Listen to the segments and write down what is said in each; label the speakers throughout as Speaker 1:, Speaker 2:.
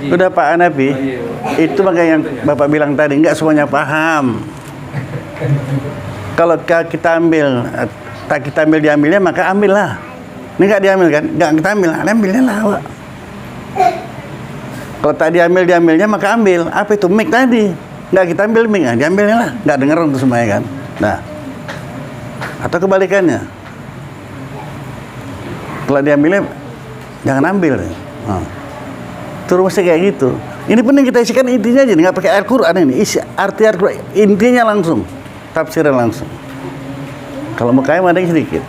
Speaker 1: Udah Pak Hanafi, itu makanya yang Bapak bilang tadi, nggak semuanya paham. Kalau kita ambil, tak kita ambil diambilnya, maka ambillah. Ini nggak diambil kan? Nggak kita ambil, ambilnya lah. Pak. Kalau tak diambilnya, maka ambil. Apa itu? Mic tadi. Nggak kita ambil mic, diambilnya lah. Nggak dengar untuk semuanya kan? Nah, atau kebalikannya. Kalau diambilnya, jangan ambil. Nah. Terus kayak gitu. Ini penting kita isikan intinya aja, nggak pakai Al-Quran ini. Isi arti Al-Quran, intinya langsung, tafsiran langsung. Kalau mau kaya ada yang sedikit.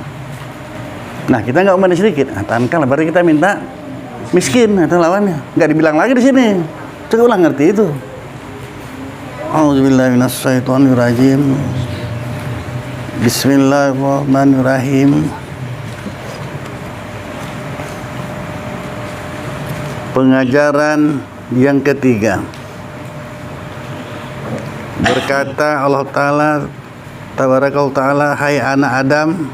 Speaker 1: Nah kita nggak mau sedikit, tahankan lah. Berarti kita minta miskin atau lawannya. Nggak dibilang lagi di sini. Coba ulang ngerti itu. A'udzubillahi minasyaitonirrajim. Bismillahirrahmanirrahim. Pengajaran yang ketiga. Berkata Allah Ta'ala, Tabarakal Ta'ala, hai anak Adam,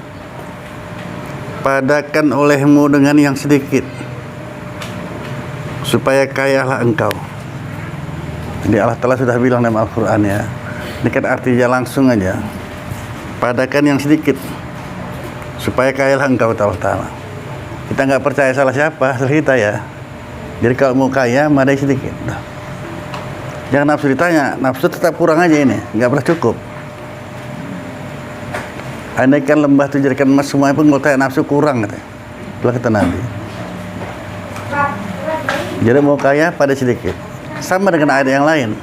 Speaker 1: padakan olehmu dengan yang sedikit, supaya kayalah engkau. Jadi Allah Ta'ala sudah bilang dalam Al-Quran ya. Ini kan artinya langsung aja. Padakan yang sedikit, supaya kayalah engkau, Allah Ta'ala. Kita nggak percaya salah siapa, salah kita ya. Jadi kalau mau kaya, madai sedikit. Jangan nafsu ditanya, nafsu tetap kurang aja ini, nggak pernah cukup. Andaikan lembah itu jadikan emas semuanya pun, kalau tanya nafsu kurang, katanya. Itulah kata Nabi. Jadi mau kaya pada sedikit. Sama dengan ayat yang lain.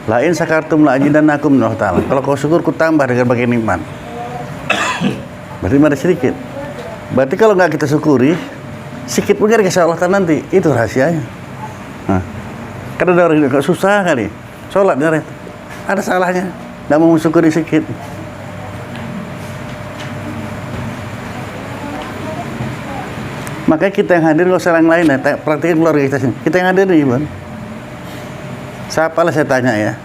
Speaker 1: Lain sakartum la ajidannakum Allah Ta'ala. Kalau kau syukur, ku tambah dengan bagian nikmat. Berarti ada sedikit. Berarti kalau nggak kita syukuri, sedikit pun dikasih Allah Ta'ala nanti. Itu rahasianya. Nah, karena ada orang yang susah kali sholat, ada salahnya, nggak mau mensyukuri sedikit. Makanya kita yang hadir, nggak usah yang lain ya. Praktikin keluarga kita sini. Kita yang hadir nih, Bang. Siapa lah saya tanya ya.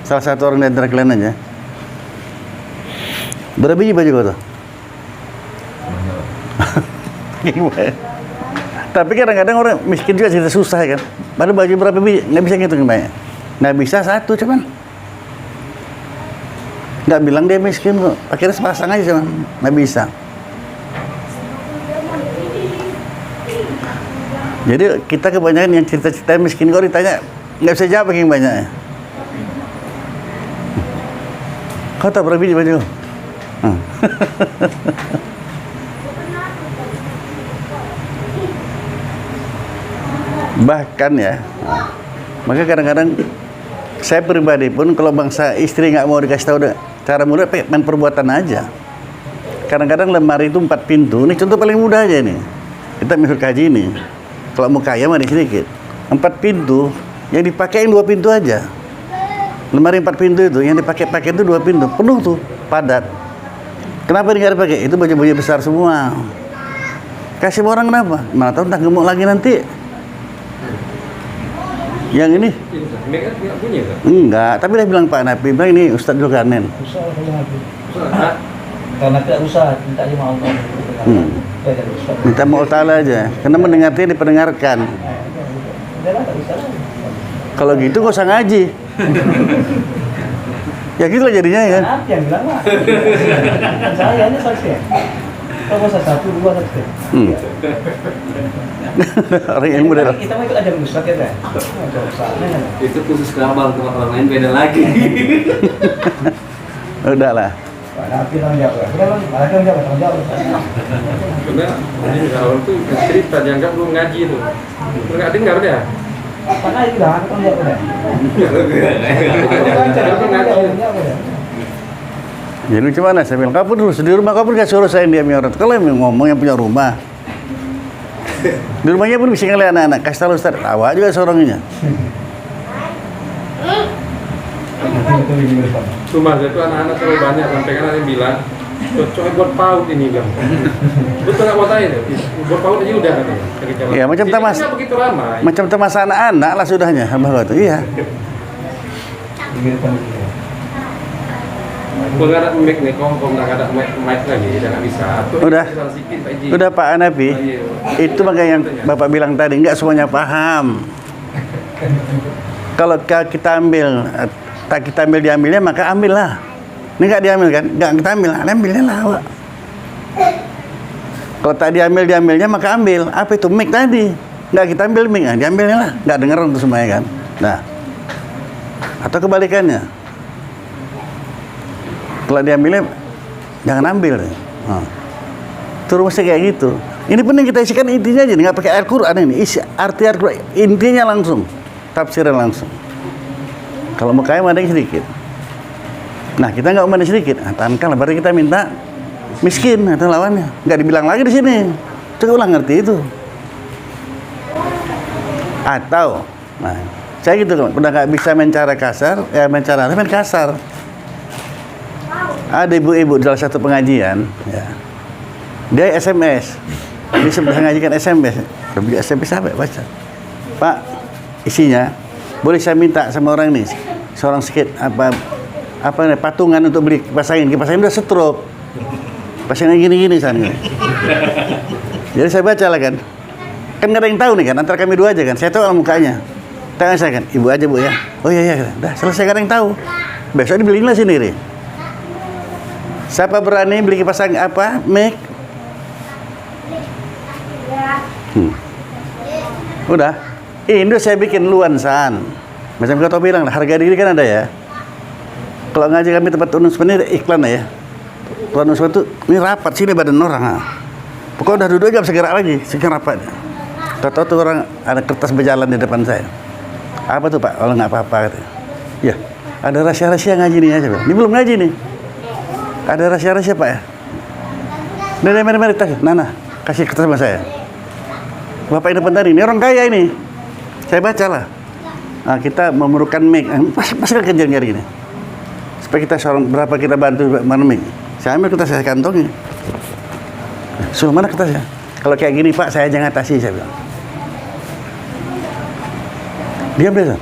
Speaker 1: Salah satu orang di antara kalian aja. Berapa biji baju kau tuh? Tapi kadang-kadang orang miskin juga cerita susah kan. Baru baju berapa biji? Nggak bisa ngitung banyak. Nggak bisa satu cuman. Nggak bilang dia miskin kok. Akhirnya sepasang aja cuman. Nggak bisa. Jadi kita kebanyakan yang cerita-cerita miskin kok ditanya nggak bisa jawab yang banyaknya. Kau tahu berapa biji baju? Bahkan ya, maka kadang-kadang saya pribadi pun kalau bangsa istri nggak mau dikasih tahu cara mudah, main perbuatan aja. Kadang-kadang lemari itu 4 pintu. Ini contoh paling mudah aja nih. Kita misal kaji ini. Kalau mau kaya mah sedikit. 4 pintu yang dipakai 2 pintu aja. Lemari 4 pintu itu yang dipakai itu 2 pintu, penuh tuh, padat. Kenapa ini nggak dipakai? Itu baju-baju besar semua. Kasih orang kenapa? Mana tahu entah gemuk lagi nanti. Yang ini? Enggak, tapi dia bilang Pak Nabi, bilang ini Ustadz Zulkarnain.
Speaker 2: Karena tidak usah, minta dia mau.
Speaker 1: Minta mau ta'ala aja, karena mendengar dia dipendengarkan. Kalau gitu gak usah ngaji. Ya gitu lah jadinya ya.
Speaker 2: Yang bilang Pak. Saya ini saksi ya. Kalau usah 1, 2 saksi.
Speaker 1: Orang yang muda.
Speaker 2: Kita mau ikut aja Ustaz ya, Pak.
Speaker 3: Itu khusus ke abang, ke orang lain beda lagi.
Speaker 1: Udahlah.
Speaker 2: Pak Nabi tanggung jawab. Udah Bang, tanggung jawab.
Speaker 4: Karena orang tuh cerita dianggap belum ngaji tuh. Nggak dengar dia.
Speaker 2: Pak Nabi bilang tanggung jawab udah.
Speaker 1: Jadi lucu mana? Saya bilang, kamu dulu di rumah kamu nggak suruh saya diam orang. Kalau yang ngomong yang punya rumah, di rumahnya pun bisa ngeliat anak-anak. Kasih tahu Ustaz, awak juga seorangnya.
Speaker 4: Rumah saya tuh anak-anak terlalu banyak sampai kan ada yang bilang cocok buat PAUD ini bang. Betul nggak mau tanya tuh? Buat PAUD aja udah katanya.
Speaker 1: Iya macam tamas.
Speaker 4: Begitu ramai.
Speaker 1: Macam tamas anak-anak lah sudahnya, abah kata. Iya.
Speaker 4: Kalau nggak ada mic nih, kalau nggak ada mic lagi, udah nggak bisa.
Speaker 1: Udah.
Speaker 4: Sedikit, Pak Ji.
Speaker 1: Udah Pak Hanafi, itu makanya yang Bapak bilang tadi, nggak semuanya paham. Kalau kita ambil, tak kita ambil diambilnya, maka ambillah. Ini nggak diambil kan? Nggak kita ambil, ambilnya lah Pak. Kalau tak diambilnya, maka ambil. Apa itu? Mic tadi. Nggak kita ambil mic, diambilnya lah. Nggak denger untuk semuanya kan? Nah, atau kebalikannya. Kalau diambilnya, jangan ambil. Nah. Itu rumusnya kayak gitu. Ini penting kita isikan intinya aja, nggak pakai Al-Quran ini. Isi arti Al-Quran, intinya langsung. Tafsiran langsung. Kalau mau kaya, ada yang sedikit. Nah, kita nggak mau ada sedikit. Nah, tahankan, berarti kita minta miskin atau lawannya. Nggak dibilang lagi di sini. Coba ulang ngerti itu. Atau, nah, saya gitu kan, udah nggak bisa main cara kasar, ya main kasar. Ada ibu-ibu dalam satu pengajian, ya. Dia SMS, dia sudah mengajikan SMS, beli SMS apa? Baca, Pak, isinya, boleh saya minta sama orang ini, seorang sedikit apa nih, patungan untuk beli kipas angin udah stroke, kipas angin gini sana. Jadi saya baca lah kan nggak ada yang tahu nih kan, antara kami dua aja kan, saya tahu mukanya, tangan saya kan, ibu aja Bu ya, oh iya, dah selesai, nggak ada yang tahu, besok dibeliin lah sendiri. Siapa berani beli kipas angin mic? Udah, Indo saya bikin luansan. Macam kau bilang lah, harga diri kan ada ya. Kalau ngaji kami tempat Unuspani ada iklan ya. Kalau Unuspani itu ini rapat sini badan orang. Pokoknya udah duduk aja bisa gerak lagi, sekian rapat. Tahu tuh orang ada kertas berjalan di depan saya. Apa tuh Pak? Kalau nggak apa-apa katanya. Ya, ada rahasia-rahasia ngaji nih aja Pak. Ini belum ngaji nih. Ada rahasia-rahasia Pak ya. Mari tas. Nana, kasih kertas sama saya. Bapak ini bentar, ini orang kaya ini. Saya baca lah. Nah, kita memerlukan mic. Pasal kerja gini. Supaya kita berapa kita bantu mana mic. Saya ambil kertas, saya kantongi. Suruh mana kertasnya? Kalau kayak gini Pak, saya jangan atasi, saya bilang. Diam deh.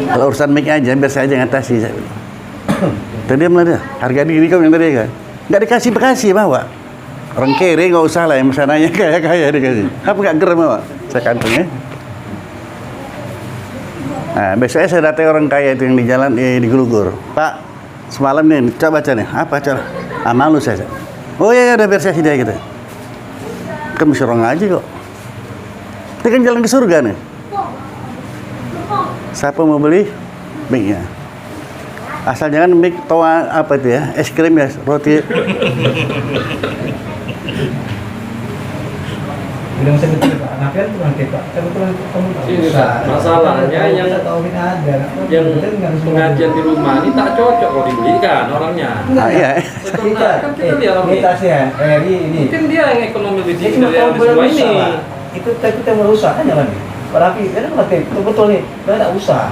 Speaker 1: Kalau urusan mic aja, biar saya jangan atasi, saya bilang. Dan dia bilang, harga diri kamu yang tadi kan? Nggak dikasih bawa. Orang kere nggak usah lah, yang sananya kaya dikasih. Apa nggak gerem Pak? Saya kantongnya. Nah, besoknya saya datang orang kaya itu yang di jalan di Gelugur. Pak, semalam nih, coba baca nih. Apa cara? Malu saya. Oh iya, udah biar saya dia gitu. Kan mesti orang ngaji kok. Ini kan jalan ke surga nih. Siapa mau beli? Mic-nya. Asal jangan mic toa apa itu ya, es krim ya, roti.
Speaker 2: Bilang saya betul Pak, Nafian tuh nanti Pak, saya betul kamu
Speaker 3: Ini masalahnya yang pengajian di rumah ini tak cocok kalau dibelikan orangnya.
Speaker 1: Iya.
Speaker 3: Kan kita lihat orang ini.
Speaker 2: ini.
Speaker 3: Mungkin dia yang ekonomi lebih
Speaker 2: Dia
Speaker 3: tinggi
Speaker 2: cuma
Speaker 3: dari
Speaker 2: tahu
Speaker 3: yang semua ini.
Speaker 2: Itu kita merusak aja kan. Pak Rafi, kan ngerti, betul nih, kita tak usah.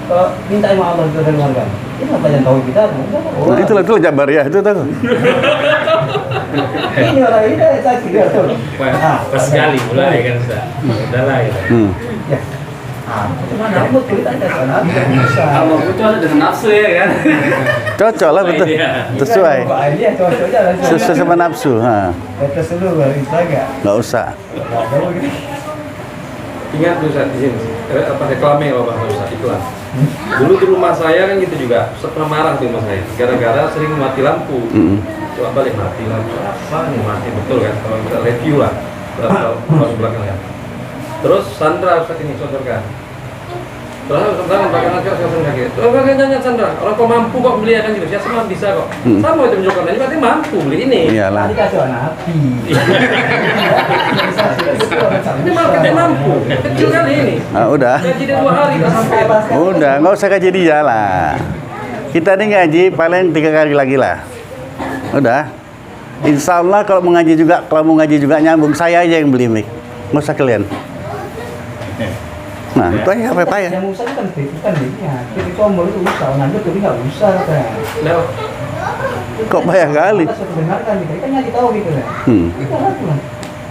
Speaker 2: Kalau minta sama Allah itu dari warga, ini apa yang tahu kita?
Speaker 1: Itulah Jabar ya, itu tahu.
Speaker 2: Ini orang ini saya kira tuh.
Speaker 3: Pas sekali mulai kan sudah. Udah lah gitu.
Speaker 2: Ya. Cuma rambut kita ada sana, bisa.
Speaker 3: Kalau itu ada dengan nafsu ya kan.
Speaker 1: Cocok lah betul. Sesuai.
Speaker 2: Iya, cocok aja.
Speaker 1: Sesuai sama nafsu.
Speaker 2: Terus dulu baru bisa enggak?
Speaker 1: Nggak usah.
Speaker 3: Ingat tuh saat di sini, apa reklame kalau bahasa Ustaz iklan. Dulu di rumah saya kan gitu juga, pernah marah di rumah saya, gara-gara sering mati lampu. Coba balik mati lampu apa nih mati betul kan? Kalau kita review lah, berapa belakang ya. Terus Sandra Ustaz ini sodorkan. Terus Sandra pakai anak saya kaget. Terus kan nanya Sandra, orang kok mampu kok beli kan gitu? Saya semua bisa kok. Sama itu menunjukkan ini berarti mampu beli ini.
Speaker 1: Iyalah.
Speaker 2: Tadi kasih anak api.
Speaker 3: Ini marketnya mampu, kecil kali ini.
Speaker 1: Udah.
Speaker 3: Gaji dia 2 hari tak sampai.
Speaker 1: Udah, nggak usah kaji dia lah. Kita ini ngaji paling 3 kali lagi lah. Udah. Insya Allah kalau mau ngaji juga nyambung, saya aja yang beli mic. Nggak usah kalian. Nah, itu aja apa ya?
Speaker 2: Yang usah kan bukan dia. Jadi kamu itu usah, lanjut jadi nggak usah kan.
Speaker 3: Nah,
Speaker 1: Kok banyak kali?
Speaker 2: Kita sudah dengarkan kita kan nyari tahu gitu kan. Itu lah tuh.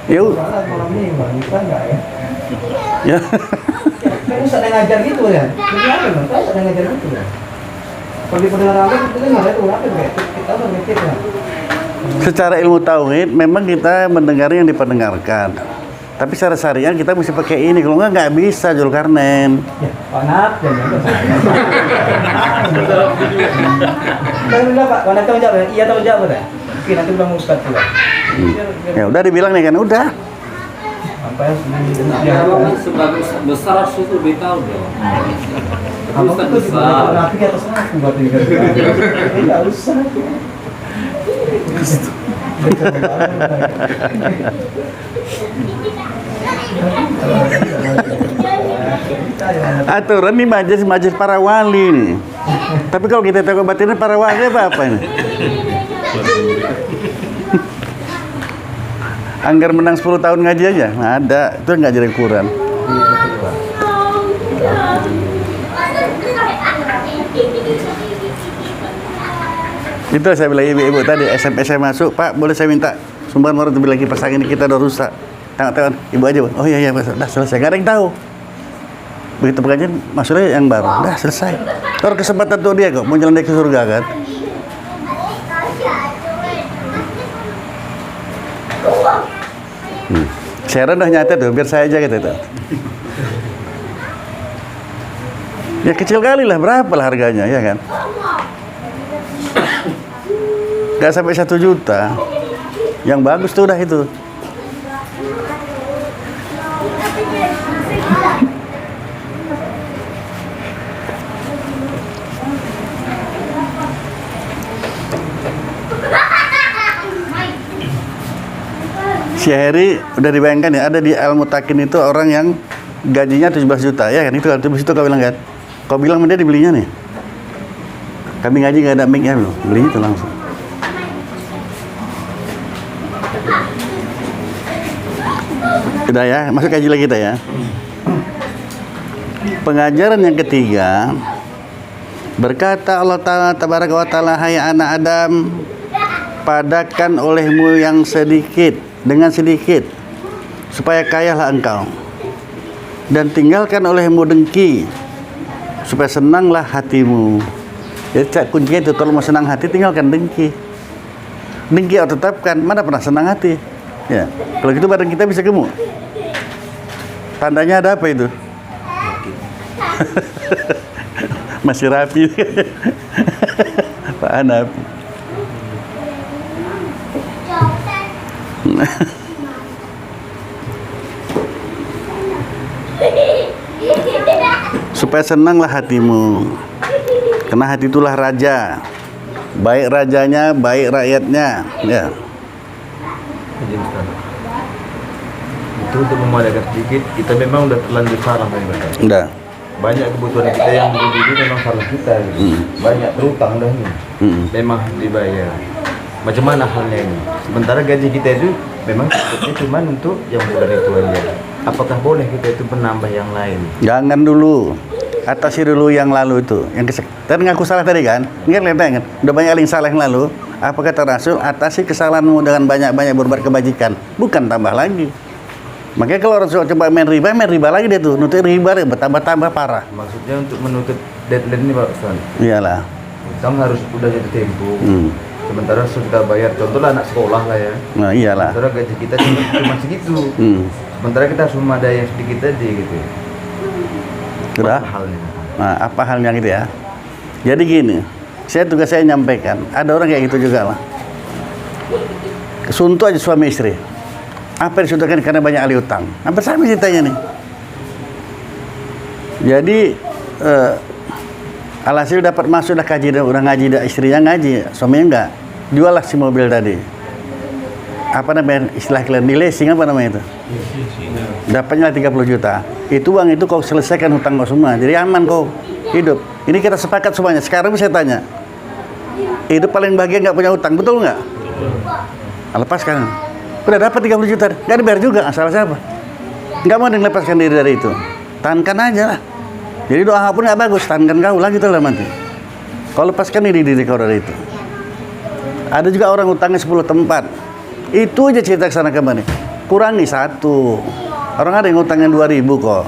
Speaker 1: Yuk.
Speaker 2: Malam ini bang, bisa nggak ya?
Speaker 1: Ya.
Speaker 2: Kan usah ngajar gitu kan. Jadi apa bang? Kan usah ngajar gitu kan. Kalau di pendengaran apa kita dengar itu apa kayak kita udah mikir ya.
Speaker 1: Secara ilmu tauhid memang kita mendengar yang dipendengarkan. Tapi secara syariat kita mesti pakai ini, kalau nggak bisa Zulkarnain.
Speaker 2: Ya, Pak Nat dan Kan udah Pak, Pak Nat tahu jawab, iya tahu jawab ya. Oke, nanti bilang Ustaz juga.
Speaker 1: Ya udah dibilang nih kan, udah.
Speaker 2: Apa ya?
Speaker 5: Sebagai besar harus lebih tahu dong.
Speaker 2: Kamu
Speaker 5: Ustaz
Speaker 2: tuh
Speaker 5: besar.
Speaker 2: tapi di atas aku buat ini kan. Enggak usah.
Speaker 1: Aturan nih majelis para wali nih. Tapi kalau kita tahu batinnya para wali apa ini? Anggar menang 10 tahun ngaji aja, nggak ada. Itu nggak jadi ukuran. Itu saya bilang ibu-ibu tadi SMS saya masuk, Pak boleh saya minta sumbangan warung itu lagi pasang ini kita udah rusak. Tengok-tengok ibu aja, oh iya Pak, udah selesai, nggak ada yang tahu. Begitu pengajian maksudnya yang baru, udah selesai. Terus kesempatan tuh dia kok mau jalan dia ke surga kan? Sharon udah nyata tuh, biar saya aja gitu tuh. Ya kecil kali lah, berapa lah harganya ya kan? Gak sampai 1 juta. Yang bagus tuh udah itu. Si Heri udah dibayangkan ya, ada di Al-Mutakin itu orang yang gajinya 17 juta ya kan, itu kan itu kau bilang kan, kau bilang dia dibelinya nih, kami ngaji nggak ada mic ya loh, belinya itu langsung. Udah ya, masuk kaji lagi kita ya. Pengajaran yang ketiga, berkata Allah Ta'ala tabaraka wa ta'ala, hai anak Adam, padakan olehmu yang sedikit dengan sedikit supaya kayalah engkau, dan tinggalkan olehmu dengki supaya senanglah hatimu. Jadi kuncinya itu, kalau mau senang hati tinggalkan dengki. Dengki harus tetapkan, mana pernah senang hati ya. Kalau gitu badan kita bisa gemuk. Tandanya ada apa itu? Masih rapi. Pak Anap. Supaya senanglah hatimu, karena hati itulah raja, baik rajanya, baik rakyatnya ya.
Speaker 3: Itu untuk memadakan sedikit, kita memang udah terlanjur salah tadi Pak.
Speaker 1: Udah.
Speaker 3: Banyak kebutuhan kita yang dulu memang salah kita gitu. Banyak berutang dah ini. Memang dibayar. Macam mana halnya ini? Sementara gaji kita itu memang cukupnya cuma untuk yang bulan itu aja. Apakah boleh kita itu menambah yang lain?
Speaker 1: Jangan dulu, atasi dulu yang lalu itu. Yang dan ngaku salah tadi kan? Ingat kan? Udah banyak yang salah yang lalu. Apa kata Rasul? Atasi kesalahanmu dengan banyak-banyak berbuat kebajikan, bukan tambah lagi. Makanya kalau orang coba main riba lagi dia tuh, nutup riba dia bertambah-tambah parah.
Speaker 3: Maksudnya untuk menutup deadline ini Pak Ustaz.
Speaker 1: Iyalah.
Speaker 3: Kamu harus udah jatuh tempo. Sementara sudah bayar, contohlah anak sekolah lah ya.
Speaker 1: Nah iyalah.
Speaker 3: Sementara gaji kita cuma segitu. Sementara kita harus ada yang sedikit aja gitu.
Speaker 1: Sudah.
Speaker 3: Apa halnya?
Speaker 1: Nah, apa halnya gitu ya? Jadi gini, tugas saya nyampaikan, ada orang kayak gitu juga lah. Kesuntu aja suami istri. Apa yang disudahkan karena banyak ahli utang. Hampir sama ceritanya nih. Jadi alhasil dapat masuk dah kaji, udah ngaji, dah istrinya ngaji, suaminya enggak. Jual lah si mobil tadi. Apa namanya istilah kalian, di leasing apa namanya itu? Dapatnya 30 juta. Itu uang itu kau selesaikan hutang kau semua. Jadi aman kau hidup. Ini kita sepakat semuanya. Sekarang saya tanya, hidup paling bahagia nggak punya hutang, betul nggak? Lepaskan. Udah dapat 30 juta, nggak dibayar juga. Salah siapa? Nggak mau lepaskan diri dari itu. Tahankan aja lah. Jadi doa pun nggak bagus, tahankan kau lah gitu lah nanti. Kau lepaskan diri kau dari itu. Ada juga orang utangnya 10 tempat. Itu aja cerita kesana kemari. Kurangi 1. Orang ada yang utangnya 2.000 kok.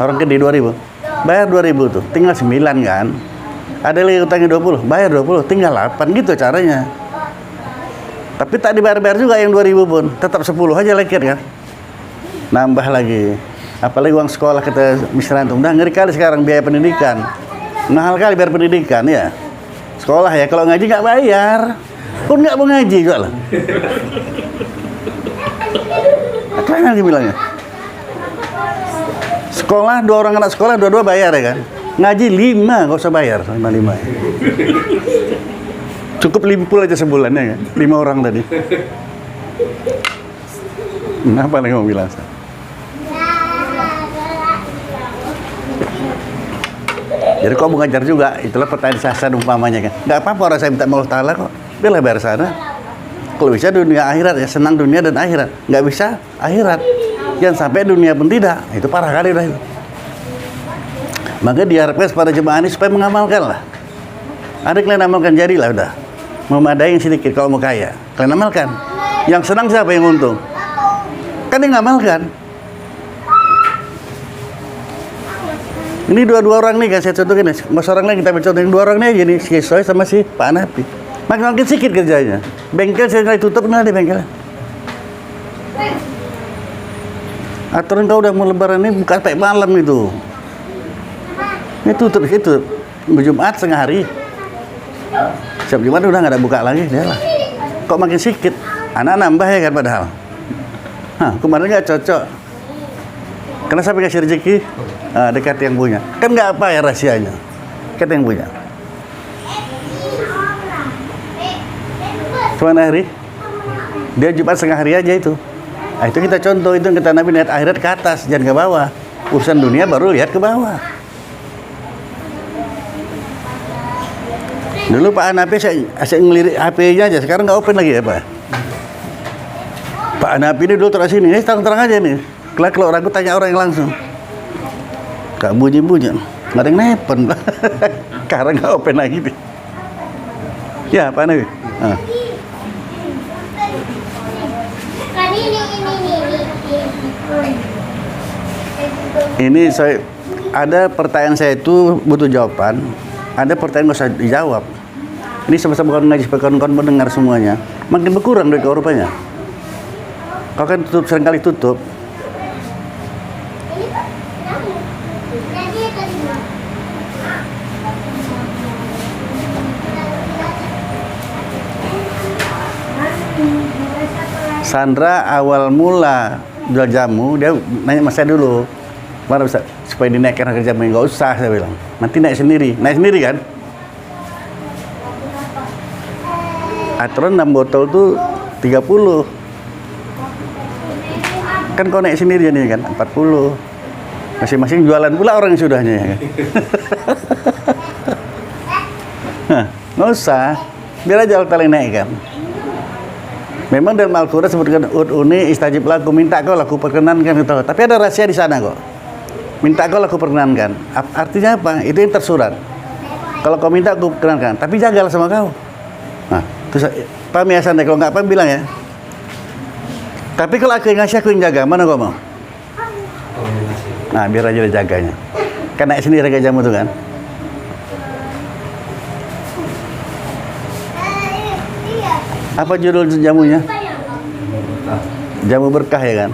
Speaker 1: Orang gede 2.000. Bayar 2.000 tuh, tinggal 9 kan. Ada lagi utangnya 20, bayar 20, tinggal 8 gitu caranya. Tapi tak dibayar-bayar juga yang 2000 pun, tetap 10 aja lekir kan. Nambah lagi. Apalagi uang sekolah kita misalnya udah ngeri kali sekarang biaya pendidikan. Mahal kali biar pendidikan ya. Sekolah ya kalau ngaji nggak bayar. Pun nggak mau ngaji juga lah. Apa yang lagi bilangnya? Sekolah 2 orang anak sekolah 2 bayar ya kan. Ngaji 5 nggak usah bayar 5. Cukup 50 aja sebulan ya kan. 5 orang tadi. Apa lagi mau bilang? Jadi kau mengajar juga, itulah pertanyaan sasar umpamanya kan. Nggak apa-apa orang saya minta Allah Ta'ala kok. Biarlah bayar sana. Kalau bisa dunia akhirat ya, senang dunia dan akhirat. Nggak bisa akhirat. Jangan sampai dunia pun tidak. Itu parah kali lah itu. Maka diharapkan kepada jemaah ini supaya mengamalkan lah. Ada kalian amalkan jadilah udah. Memadai yang sedikit kalau mau kaya. Kalian amalkan. Yang senang siapa yang untung? Kan yang ngamalkan. Ini 2 orang nih kan saya contohin. Mas orang lain kita contohin 2 orang nih aja nih, si Soy sama si Pak Anapi. Makin sedikit kerjanya. Bengkel saya kali tutup nggak ada bengkel. Aturan kau udah mau lebaran ini buka sampai malam itu. Ini tutup itu Jumat setengah hari. Siap Jumat udah nggak ada buka lagi dia lah. Kok makin sedikit? Anak nambah ya kan padahal. Hah, kemarin nggak cocok. Karena sampai kasih rezeki dekat yang punya. Kan nggak apa ya rahasianya. Dekat yang punya. Cuman hari dia Jumat setengah hari aja itu. Nah, itu kita contoh itu kata Nabi lihat akhirat ke atas jangan ke bawah. Urusan dunia baru lihat ke bawah. Dulu Pak Anapi saya ngelirik HP-nya aja, sekarang nggak open lagi ya Pak. Pak Anapi ini dulu terus sini, terang-terang aja nih. Kalau ragu tanya orang yang langsung. Gak bunyi-bunyi, nggak ada yang nelpon. Sekarang nggak open lagi nih. Ya Pak Anapi. Ini saya ada pertanyaan saya itu butuh jawaban. Ada pertanyaan nggak usah dijawab. Ini sama-sama ngaji kawan-kawan mendengar semuanya. Makin berkurang dari kau rupanya. Kau kan tutup seringkali tutup. Sandra awal mula jual jamu, dia nanya mas saya dulu. Mana bisa supaya dinaikkan harga jamu? Nggak usah, saya bilang. Nanti naik sendiri kan? Aturan 6 botol tuh 30. Kan kau naik sendiri nih kan 40. Masing-masing jualan pula orang yang sudahnya ya kan? Nggak usah, biar aja Allah naikkan. Memang dalam Al-Quran sebutkan ud'uni istajib lakum, minta kau laku perkenankan gitu. Tapi ada rahasia di sana kok. Minta kau laku perkenankan. Artinya apa? Itu yang tersurat. Kalau kau minta aku perkenankan, tapi jagalah sama kau. Nah, terus paham ya santai, kalau nggak paham bilang ya. Tapi kalau aku yang ngasih, aku yang jaga, mana kau mau? Nah, biar aja dia jaganya. Kan naik sendiri harga jamu tuh kan. Apa judul jamunya? Jamu berkah ya kan?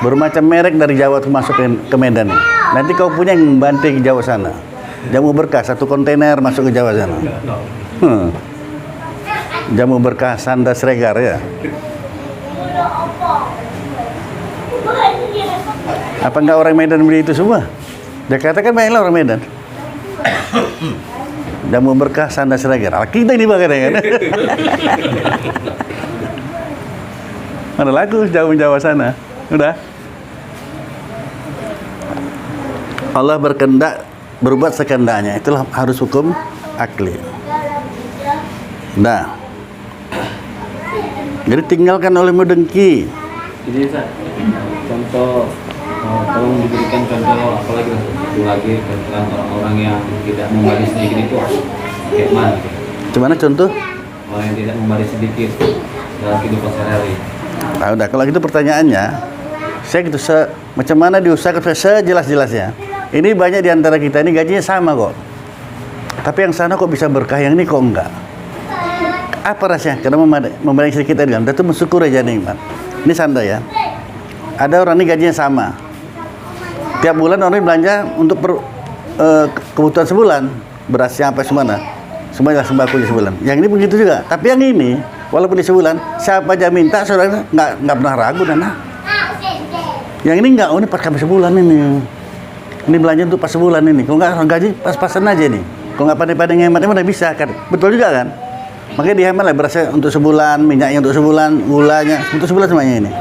Speaker 1: Bermacam merek dari Jawa tuh masuk ke Medan. Nanti kau punya yang membanting ke Jawa sana. Jamu berkah 1 kontainer masuk ke Jawa sana. Jamu berkah Sanda Sregar ya. Apa enggak orang Medan beli itu semua? Jakarta kan banyak orang Medan. Jamu berkah Sanda Sregar. Kita ini bakal kan? Mana laku jamu Jawa sana? Udah. Allah berkehendak berbuat sekehendaknya. Itulah harus hukum akli. Nah. Jadi tinggalkan olehmu dengki.
Speaker 5: Jadi contoh tolong diberikan contoh apalagi lagi tentang orang-orang yang tidak memberi sedikit itu kayak mana?
Speaker 1: Gimana contoh?
Speaker 5: Orang yang tidak memberi sedikit dalam kehidupan sehari-hari.
Speaker 1: Nah, udah kalau gitu pertanyaannya, saya gitu macam mana diusahakan sejelas-jelasnya. Ini banyak di antara kita ini gajinya sama kok. Tapi yang sana kok bisa berkah, yang ini kok enggak. Apa rasanya? Karena membanding sedikit tadi kan, itu bersyukur aja nikmat. Ini santai ya. Ada orang ini gajinya sama. Tiap bulan orang ini belanja untuk kebutuhan sebulan. Berasnya apa semuanya. Semuanya sembakonya sebulan. Yang ini begitu juga. Tapi yang ini, walaupun di sebulan, siapa aja minta, saudara nggak pernah ragu dan yang ini enggak, oh ini pas habis sebulan ini. Ini belanja untuk pas sebulan ini. Kalau nggak gaji pas-pasan aja nih. Kalau nggak pandai-pandai ngehematnya udah bisa kan. Betul juga kan? Makanya dihemat lah berasnya untuk sebulan, minyaknya untuk sebulan, gulanya untuk sebulan semuanya ini.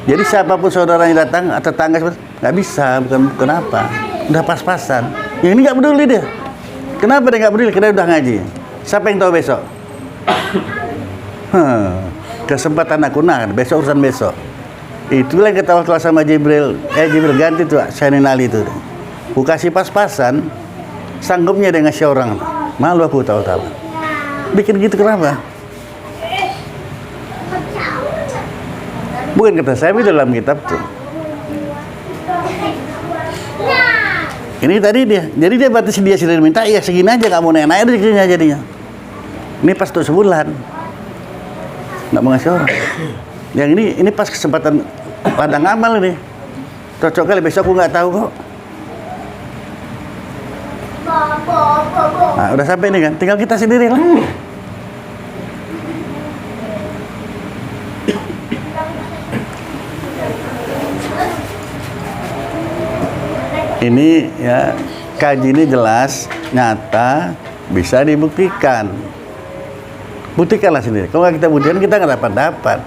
Speaker 1: Jadi siapapun saudaranya datang atau tetangga nggak bisa, bukan apa. Udah pas-pasan. Yang ini nggak peduli dia. Kenapa dia nggak peduli? Karena udah ngaji. Siapa yang tahu besok? Kesempatan aku besok urusan besok. Itulah yang ketawa sama Jibril. Jibril ganti tuh Syainin Ali itu. Ku kasih pas-pasan, sanggupnya dia ngasih orang. Malu aku tahu-tahu. Bikin gitu kenapa? Bukan kata saya, itu dalam kitab tuh. Ini tadi dia. Jadi dia batasi dia sudah minta, iya segini aja, nggak mau naik segini aja jadinya. Ini pas tuh sebulan. Nggak mau ngasih orang. Yang ini pas kesempatan ladang amal ini. Cocok kali, besok aku nggak tahu kok. Nah, udah sampai ini kan, tinggal kita sendiri lah. Ini ya, kaji ini jelas, nyata, bisa dibuktikan. Buktikanlah sendiri. Kalau nggak kita buktikan, kita nggak dapat.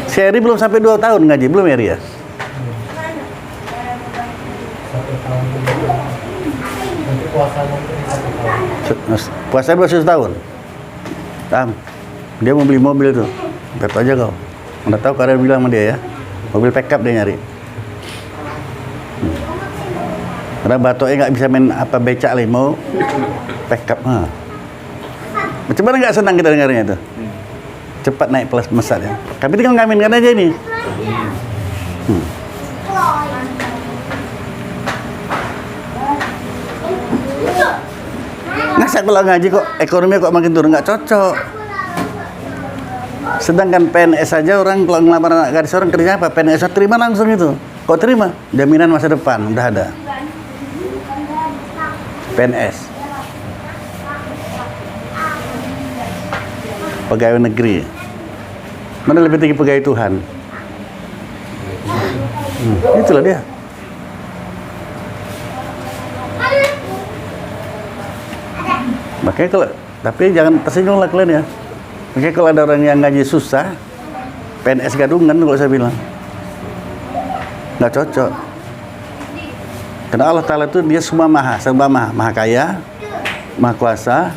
Speaker 1: Si Eri belum sampai 2 tahun ngaji, belum Eri ya? Puasa 2 tahun. Dia mau beli mobil tuh. Lihat aja kau. Nggak tahu karena bilang sama dia ya. Mobil pickup dia nyari. Karena batoknya nggak bisa main apa becak lagi, mau pickup. Macam mana nggak senang kita dengarnya itu? Cepat naik kelas mesat ya. Kami tinggal ngaminkan aja ini. Masa kalau ngaji kok ekonomi kok makin turun, nggak cocok. Sedangkan PNS saja orang kalau ngelamar anak gadis orang kerja apa? PNS terima langsung itu. Kok terima? Jaminan masa depan udah ada. PNS. Pegawai negeri. Mana lebih tinggi pegawai Tuhan? Itulah dia. Makanya kalau, tapi jangan tersinggung lah kalian ya. Makanya kalau ada orang yang ngaji susah, PNS gadungan kalau saya bilang, nggak cocok. Karena Allah Ta'ala itu dia semua maha kaya, maha kuasa,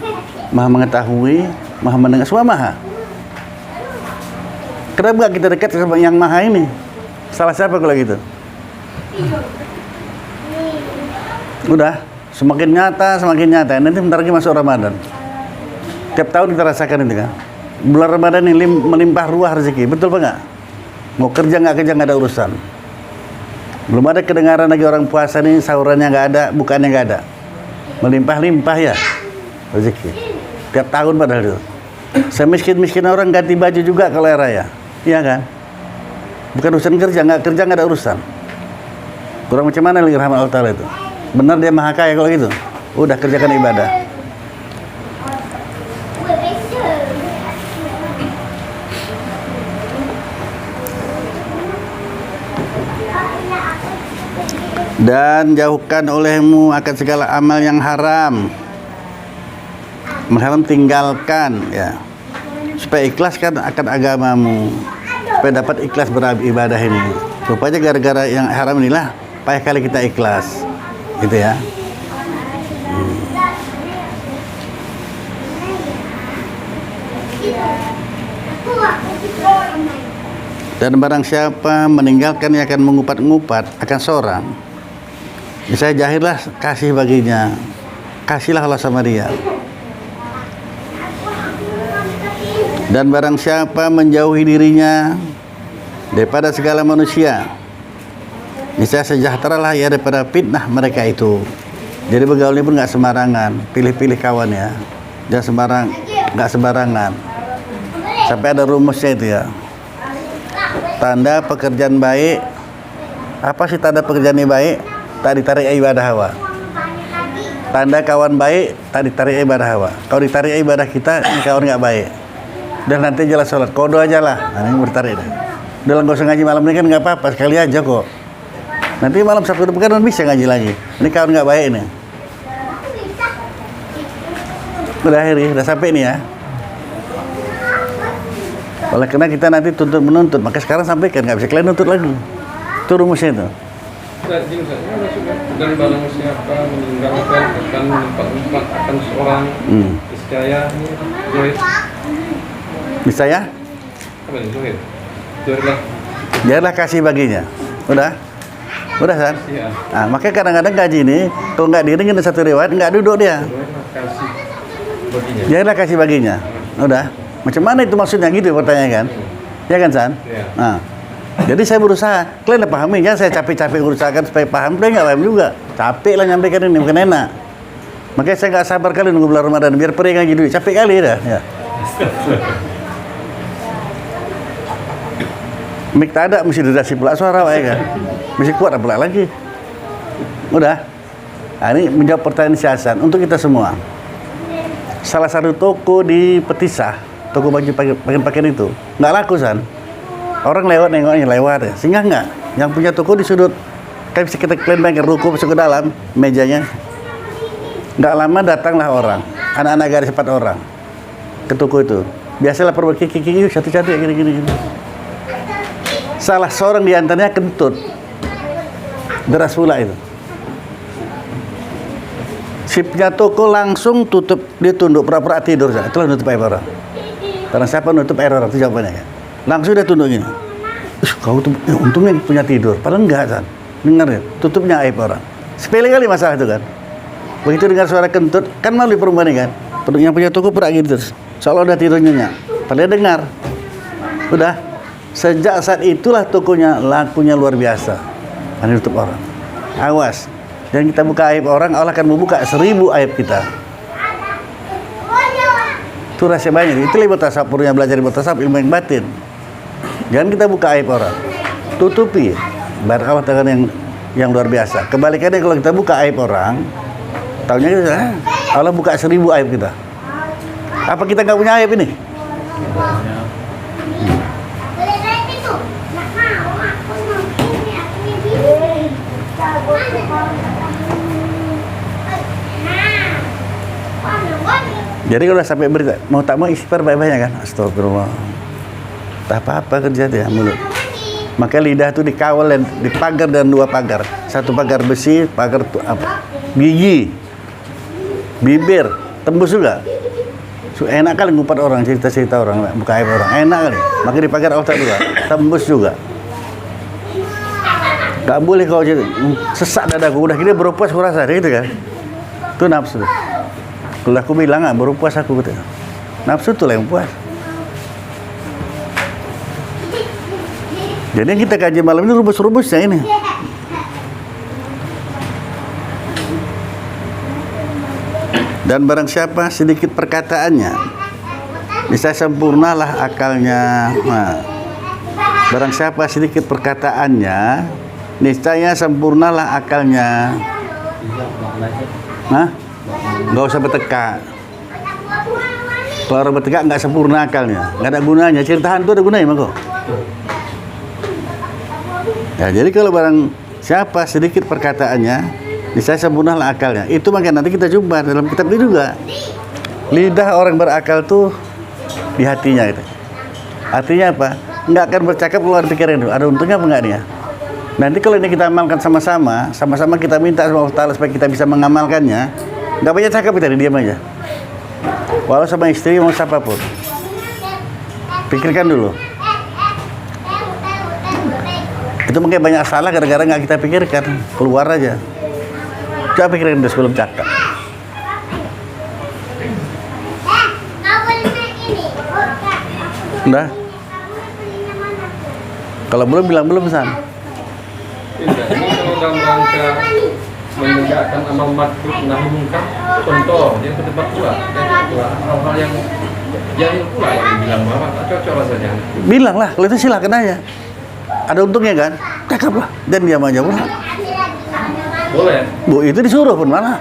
Speaker 1: maha mengetahui, maha mendengar, semua maha. Kenapa kita dekat sama yang maha ini? Salah siapa kalau gitu? Udah, semakin nyata. Nanti bentar lagi masuk Ramadan. Tiap tahun kita rasakan itu kan. Bulan Ramadan ini melimpah ruah rezeki, betul apa enggak? Mau kerja nggak ada urusan. Belum ada kedengaran lagi orang puasa nih, sahurannya nggak ada, bukannya nggak ada. Melimpah-limpah ya rezeki. Tiap tahun padahal itu. Semiskin-miskin orang ganti baju juga kalau era ya. Iya kan? Bukan urusan kerja nggak ada urusan. Kurang macam mana lagi rahmat Allah Ta'ala itu? Benar dia maha kaya kalau gitu. Udah kerjakan ibadah. Dan jauhkan olehmu akan segala amal yang haram. Haram tinggalkan ya. Supaya ikhlaskan akan agamamu. Supaya dapat ikhlas beribadah ini. Rupanya gara-gara yang haram inilah payah kali kita ikhlas. Gitu ya. Dan barang siapa meninggalkan yang akan mengupat-ngupat akan seorang, saya jahirlah kasih baginya, kasihlah Allah sama dia. Dan barang siapa menjauhi dirinya daripada segala manusia, niscaya sejahteralah ia daripada fitnah mereka itu. Jadi bergaulnya pun nggak sembarangan, pilih-pilih kawan ya, jangan nggak sembarangan. Sampai ada rumusnya itu ya. Tanda pekerjaan baik, apa sih tanda pekerjaan yang baik? Tak ditarik ibadah hawa. Tanda kawan baik, tak ditarik ibadah hawa. Kalau ditarik ibadah kita, ini kawan nggak baik. Dan nanti jelas sholat, kodo aja lah. Nah, ini bertarik deh. Udah nggak usah ngaji malam ini kan nggak apa-apa, sekali aja kok. Nanti malam Sabtu depan kan bisa ngaji lagi. Ini kawan nggak baik nih. Udah akhirnya, udah sampai nih ya. Oleh karena kita nanti tuntut menuntut, maka sekarang sampaikan, nggak bisa kalian nuntut lagi. Itu rumusnya itu.
Speaker 3: Dan barang siapa meninggalkan akan menimpa akan seorang niscaya Zohir.
Speaker 1: Niscaya?
Speaker 3: Apa nih Zohir? Zohir lah.
Speaker 1: Janganlah kasih baginya. Udah? Udah San?
Speaker 3: Iya.
Speaker 1: Nah, makanya kadang-kadang gaji ini, kalau nggak diringin satu riwayat, nggak duduk dia.
Speaker 3: Zohir lah kasih baginya.
Speaker 1: Janganlah kasih baginya. Udah? Macam mana itu maksudnya gitu pertanyaan kan? Ya kan San?
Speaker 3: Iya.
Speaker 1: Nah, jadi saya berusaha, kalian pahami, jangan saya capek-capek usahakan supaya paham, kalian nggak paham juga. Capek lah nyampaikan ini, bukan enak. Makanya saya nggak sabar kali nunggu bulan Ramadan, biar perih ngaji dulu. Capek kali dah. Ya. Mik tak ada, mesti didasi pula suara, ya kan? Mesti kuat pula lagi. Udah? Nah, ini menjawab pertanyaan si Hasan untuk kita semua. Salah satu toko di Petisah, toko baju pakaian itu, nggak laku San. Orang lewat nengoknya lewat ya, sehingga nggak. Yang punya toko di sudut, kayak bisa kita klaim bank ruko masuk ke dalam mejanya. Nggak lama datanglah orang, anak-anak garis 4 orang ke toko itu. Biasalah perbaiki kiki satu-satu ya gini. Salah seorang di antaranya kentut, deras pula itu. Si punya toko langsung tutup, dia tunduk pura-pura tidur saja. Itulah nutup air orang. Karena siapa nutup air orang itu jawabannya kan. Langsung dia tunduk gini. Kau tuh untungnya punya tidur, padahal enggak kan. Dengar ya, tutupnya aib orang. Sepele kali masalah itu kan. Begitu dengar suara kentut, kan malu perempuan ini kan. Yang punya toko pura gitu terus. Soalnya udah tidur nyenyak. Padahal dengar. Udah. Sejak saat itulah tokonya lakunya luar biasa. Kan tutup orang. Awas. Dan kita buka aib orang, Allah akan membuka 1000 aib kita. Itu rahasia banyak. Itu ilmu tasawufnya, belajar ilmu tasawuf, ilmu yang batin. Jangan kita buka aib orang. Tutupi. Barakah tangan yang luar biasa. Kebalikannya kalau kita buka aib orang, taunya kita, Allah buka 1000 aib kita. Apa kita nggak punya aib ini? Jadi kalau sampai berita, mau tak mau istighfar banyak-banyak kan? Astagfirullah. Tak apa-apa kerja dia mulut. Maka lidah itu dikawal dan dipagar dan 2 pagar. 1 pagar besi, pagar gigi, bibir, tembus juga. So, enak kali ngupat orang, cerita-cerita orang, buka aib orang. Enak kali. Maka dipagar otak juga, tembus juga. Gak boleh kau jadi sesak dadaku. Udah gini berpuas aku rasa, gitu kan? Itu nafsu. Kalau aku bilang baru puas aku gitu. Nafsu tuh yang puas. Jadi yang kita kaji malam ini rumus-rumusnya ini. Dan barang siapa sedikit perkataannya, bisa sempurnalah akalnya. Nah, barang siapa sedikit perkataannya, niscaya sempurnalah akalnya. Hah? Nggak usah bertekak. Kalau orang bertekak nggak sempurna akalnya, nggak ada gunanya. Cerita hantu ada gunanya mah kok. Ya, jadi kalau barang siapa sedikit perkataannya, niscaya sempurnalah akalnya. Itu makanya nanti kita jumpa dalam kitab ini juga. Lidah orang berakal tuh di hatinya gitu. Artinya apa? Nggak akan bercakap keluar pikiran itu. Ada untungnya apa nggak dia? Nanti kalau ini kita amalkan sama-sama kita minta sama Allah Ta'ala supaya kita bisa mengamalkannya. Nggak banyak cakap kita, diam aja. Walau sama istri mau siapapun. Pikirkan dulu. Itu mungkin banyak salah gara-gara nggak kita pikirkan, keluar aja. Coba pikirin dulu sebelum cakap. Udah? Kalau belum bilang belum San.
Speaker 3: Tidak, ini kalau dalam rangka menegakkan amal makruf nahi munkar, contoh yang berdebat pula, hal-hal yang jahil pula yang dibilang bahwa tak cocok rasanya.
Speaker 1: Bilang lah, kalau itu silakan aja. Ada untungnya kan? Cakap lah, dan diam aja pula.
Speaker 3: Boleh.
Speaker 1: Bu, itu disuruh pun malah.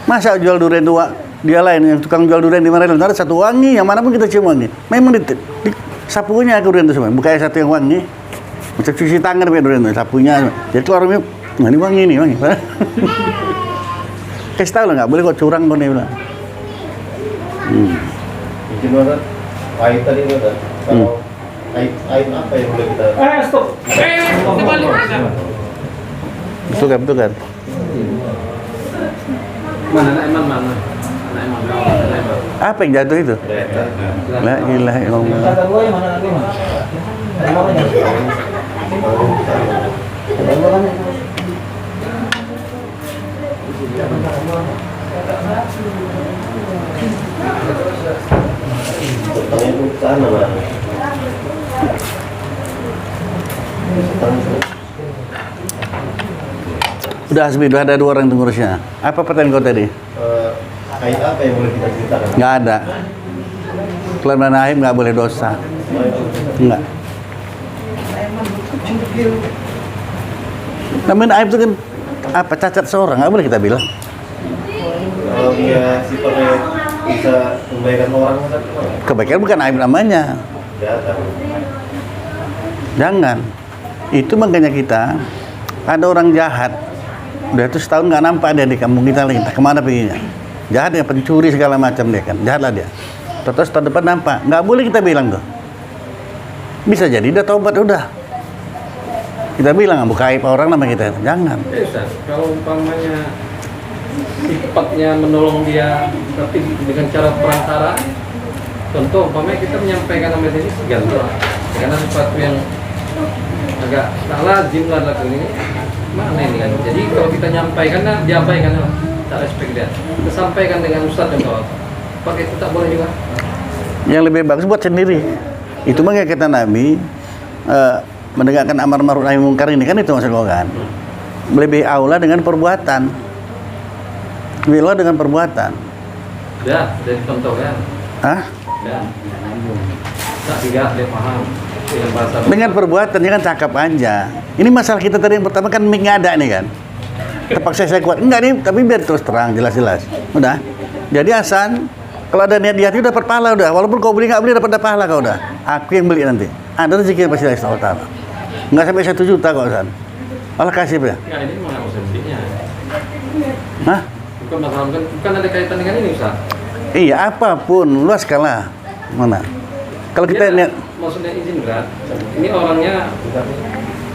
Speaker 1: Masa jual durian dua, dia lain yang tukang jual durian di mana ada satu wangi, yang mana pun kita cium wangi. Memang di sapunya aku durian itu semua, bukan satu yang wangi. Macam cuci tangan pakai durian itu, sapunya. Jadi keluar minum, nah ini wangi nih, wangi. Kasih tahu lah, nggak boleh kok curang pun dia bilang.
Speaker 2: Mungkin Ustaz, aib tadi Ustaz, kalau aib apa yang boleh kita...
Speaker 3: Stop. Kembali.
Speaker 1: Betul kan?
Speaker 3: Mana anak iman mana? Anak iman kau, anak iman.
Speaker 1: Apa yang jatuh itu? La ilaha illallah.
Speaker 2: Kata gua yang mana lagi Mas? Ada apa ya? Ada apa kan? Pertanyaan itu sana Bang.
Speaker 1: Udah Hasbi, udah ada 2 orang yang ngurusnya. Apa pertanyaan kau tadi?
Speaker 2: Aib apa yang boleh kita ceritakan?
Speaker 1: Nggak ada. Kelemahan aib nggak boleh dosa. Nggak. Namun aib itu kan apa, cacat seorang, nggak boleh kita bilang.
Speaker 2: Kalau dia sifatnya bisa membahayakan orang,
Speaker 1: Kebaikan bukan aib namanya. Jangan. Itu makanya kita, ada orang jahat, udah itu setahun nggak nampak dia di kampung kita lagi, entah kemana perginya. Jahat ya, pencuri segala macam dia kan, jahatlah dia. Terus tahun depan nampak, nggak boleh kita bilang tuh. Bisa jadi dia tobat udah. Kita bilang buka aib orang nama kita, jangan.
Speaker 3: Ustaz, kalau umpamanya sifatnya menolong dia tapi dengan cara perantara, contoh umpamanya kita menyampaikan nama ini segan karena sesuatu yang agak tak lazim lah ini, mana ini kan? Jadi kalau kita nyampaikan, diabaikan lah, tak respect dia. Kita sampaikan dengan ustaz dan kawan. Pakai itu tak boleh juga.
Speaker 1: Yang lebih bagus buat sendiri. Itu makanya kata Nabi menegakkan amar ma'ruf nahi munkar ini kan, itu maksud kau kan. Lebih aula dengan perbuatan. Lebih aula dengan perbuatan.
Speaker 3: Dah, jadi contoh kan.
Speaker 1: Hah?
Speaker 3: Dah. Tak juga dia paham. Dengan bahasa
Speaker 1: Dengan perbuatan, jangan cakap aja. Ini masalah kita tadi yang pertama kan mic nggak ada nih kan. Terpaksa saya kuat. Enggak nih, tapi biar terus terang, jelas-jelas. Udah. Jadi Hasan, kalau ada niat di hati udah dapat pahala udah. Walaupun kau beli nggak beli dapat pahala kau udah. Aku yang beli nanti. Ada rezeki pasti dari Allah Taala. Nggak sampai 1 juta kok Hasan. Allah kasih ya.
Speaker 3: ya ini mana usah belinya.
Speaker 1: Hah?
Speaker 3: Bukan masalah, bukan ada kaitan dengan ini Ustaz.
Speaker 1: Iya, apapun luas skala. Mana? Kalau kita
Speaker 3: Dia
Speaker 1: niat,
Speaker 3: maksudnya izin berat. Ini orangnya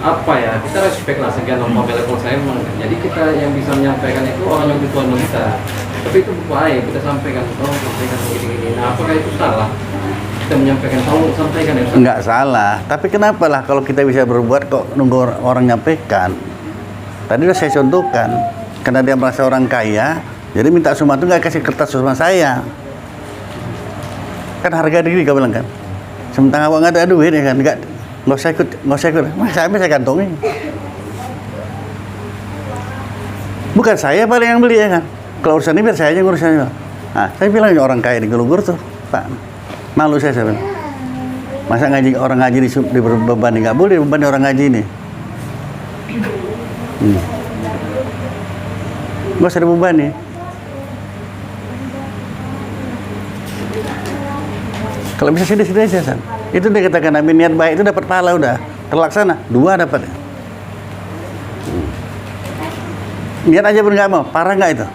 Speaker 3: apa ya? Kita respect lah sekian nomor telepon saya memang. Jadi kita yang bisa menyampaikan itu orang yang tuan kita. Tapi itu baik kita sampaikan, sampaikan begini-gini. Nah, apakah itu salah? Kita menyampaikan, sampaikan ya Ustaz?
Speaker 1: nggak salah. Tapi kenapa lah kalau kita bisa berbuat kok nunggu orang nyampaikan? Tadi udah saya contohkan. Karena dia merasa orang kaya, jadi minta summa itu nggak kasih kertas sama saya. Kan harga diri kau bilang kan. Sementara awak nggak ada duit ya kan, nggak usah ikut. Saya kantongi. Bukan saya paling yang beli ya kan. Kalau urusan ini biar saya aja ngurusannya. Nah, saya bilang orang kaya di Gelugur tuh, Pak. Malu saya bilang. Masa ngaji orang ngaji dibebani, nggak boleh dibebani orang ngaji ini. Nggak usah dibebani. Kalau bisa sini-sini aja, San. Itu dia katakan Nabi, niat baik itu dapat pahala udah. Terlaksana, 2 dapat. Niat aja pun nggak mau, parah nggak itu?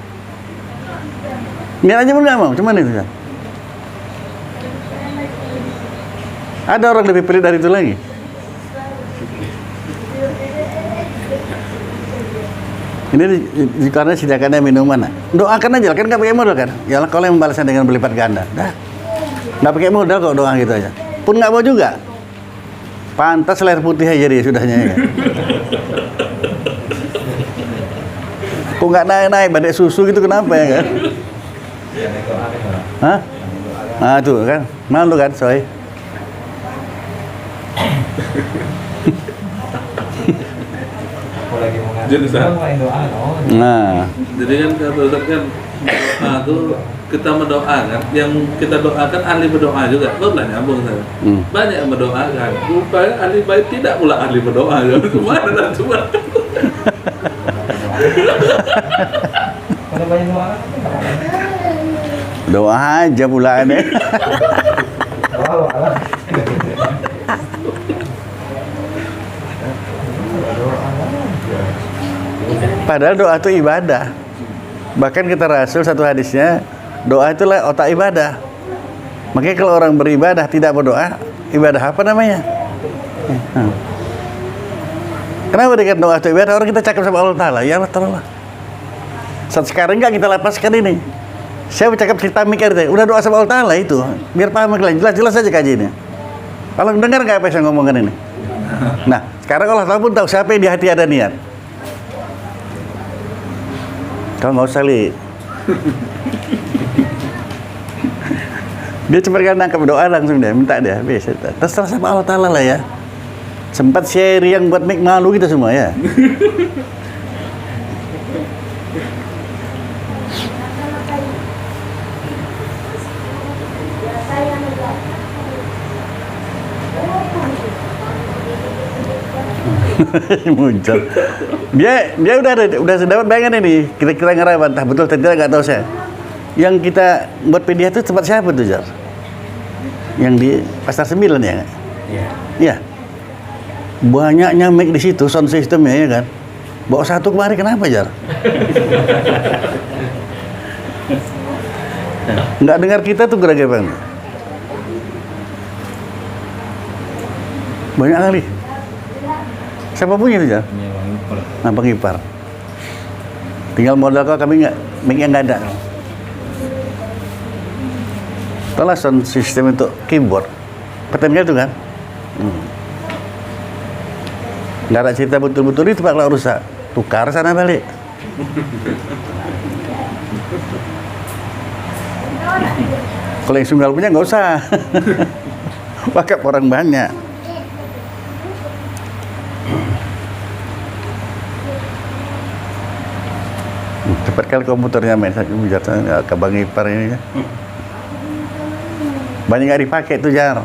Speaker 1: Niat aja pun nggak mau, cuman itu, San. Ada orang lebih pelit dari itu lagi. Ini karena sediakannya minuman. Doakan aja, kan nggak pakai modal kan? Ya kalau yang membalasnya dengan berlipat ganda, dah. Nggak pakai modal kok doa gitu aja. Pun nggak mau juga. Pantas leher putih aja dia sudahnya ya. Kok nggak naik-naik badai susu gitu kenapa ya kan? Hah? Nah tuh kan, malu kan soy.
Speaker 4: lanjut Ustaz.
Speaker 2: Orang lain doa, oh.
Speaker 1: Nah,
Speaker 4: Jadi kan kata Ustaz kan doa itu kita mendoakan, yang kita doakan ahli berdoa juga. Lo lah nyambung saya. Banyak yang mendoakan. Rupanya ahli baik tidak pula ahli berdoa. Cuma ada cuma.
Speaker 2: Kalau banyak doa,
Speaker 1: doa aja pula nih.
Speaker 2: doa lah.
Speaker 1: Padahal doa itu ibadah. Bahkan kita Rasul satu hadisnya, doa itulah otak ibadah. Makanya kalau orang beribadah tidak berdoa, ibadah apa namanya? Kenapa dikatakan doa itu ibadah? Orang kita cakap sama Allah Ta'ala, ya Allah Ta'ala. Saat sekarang enggak kita lepaskan ini. Saya bercakap cerita mikir deh, udah doa sama Allah Ta'ala itu, biar paham kalian, jelas-jelas saja kaji ini. Kalau dengar nggak apa yang saya ngomongkan ini? Nah, sekarang Allah Ta'ala pun tahu siapa yang di hati ada niat. Kau nggak usah li. Dia cuma kan nangkap doa langsung dia minta dia, biasa. Terserah sama Allah Ta'ala lah ya. Sempat share yang buat make malu kita semua ya. Muncul. Dia udah dapat bayangan ini. Kira-kira ngerawan, entah betul atau tidak nggak tahu saya. Yang kita buat media itu tempat siapa tuh, Jar? Yang di Pasar 9 ya? Iya. Iya. Banyaknya mic di situ, sound systemnya ya kan. Bawa satu kemari kenapa, Jar? Nggak dengar kita tuh gerak bang. Banyak kali. Siapa punya itu, Jar? Nah, Bang Ipar. Tinggal modal kau, kami nggak, mic-nya nggak ada. Itulah sound system untuk keyboard. Patennya itu kan? Nggak ada cerita betul-betul itu Pak kalau rusak. Tukar sana balik. Kalau yang sunggal punya nggak usah. Pakai orang banyak. Cepat kali komputernya main saja bicara ke Bang Ipar ini. Banyak nggak dipakai tuh, Jar.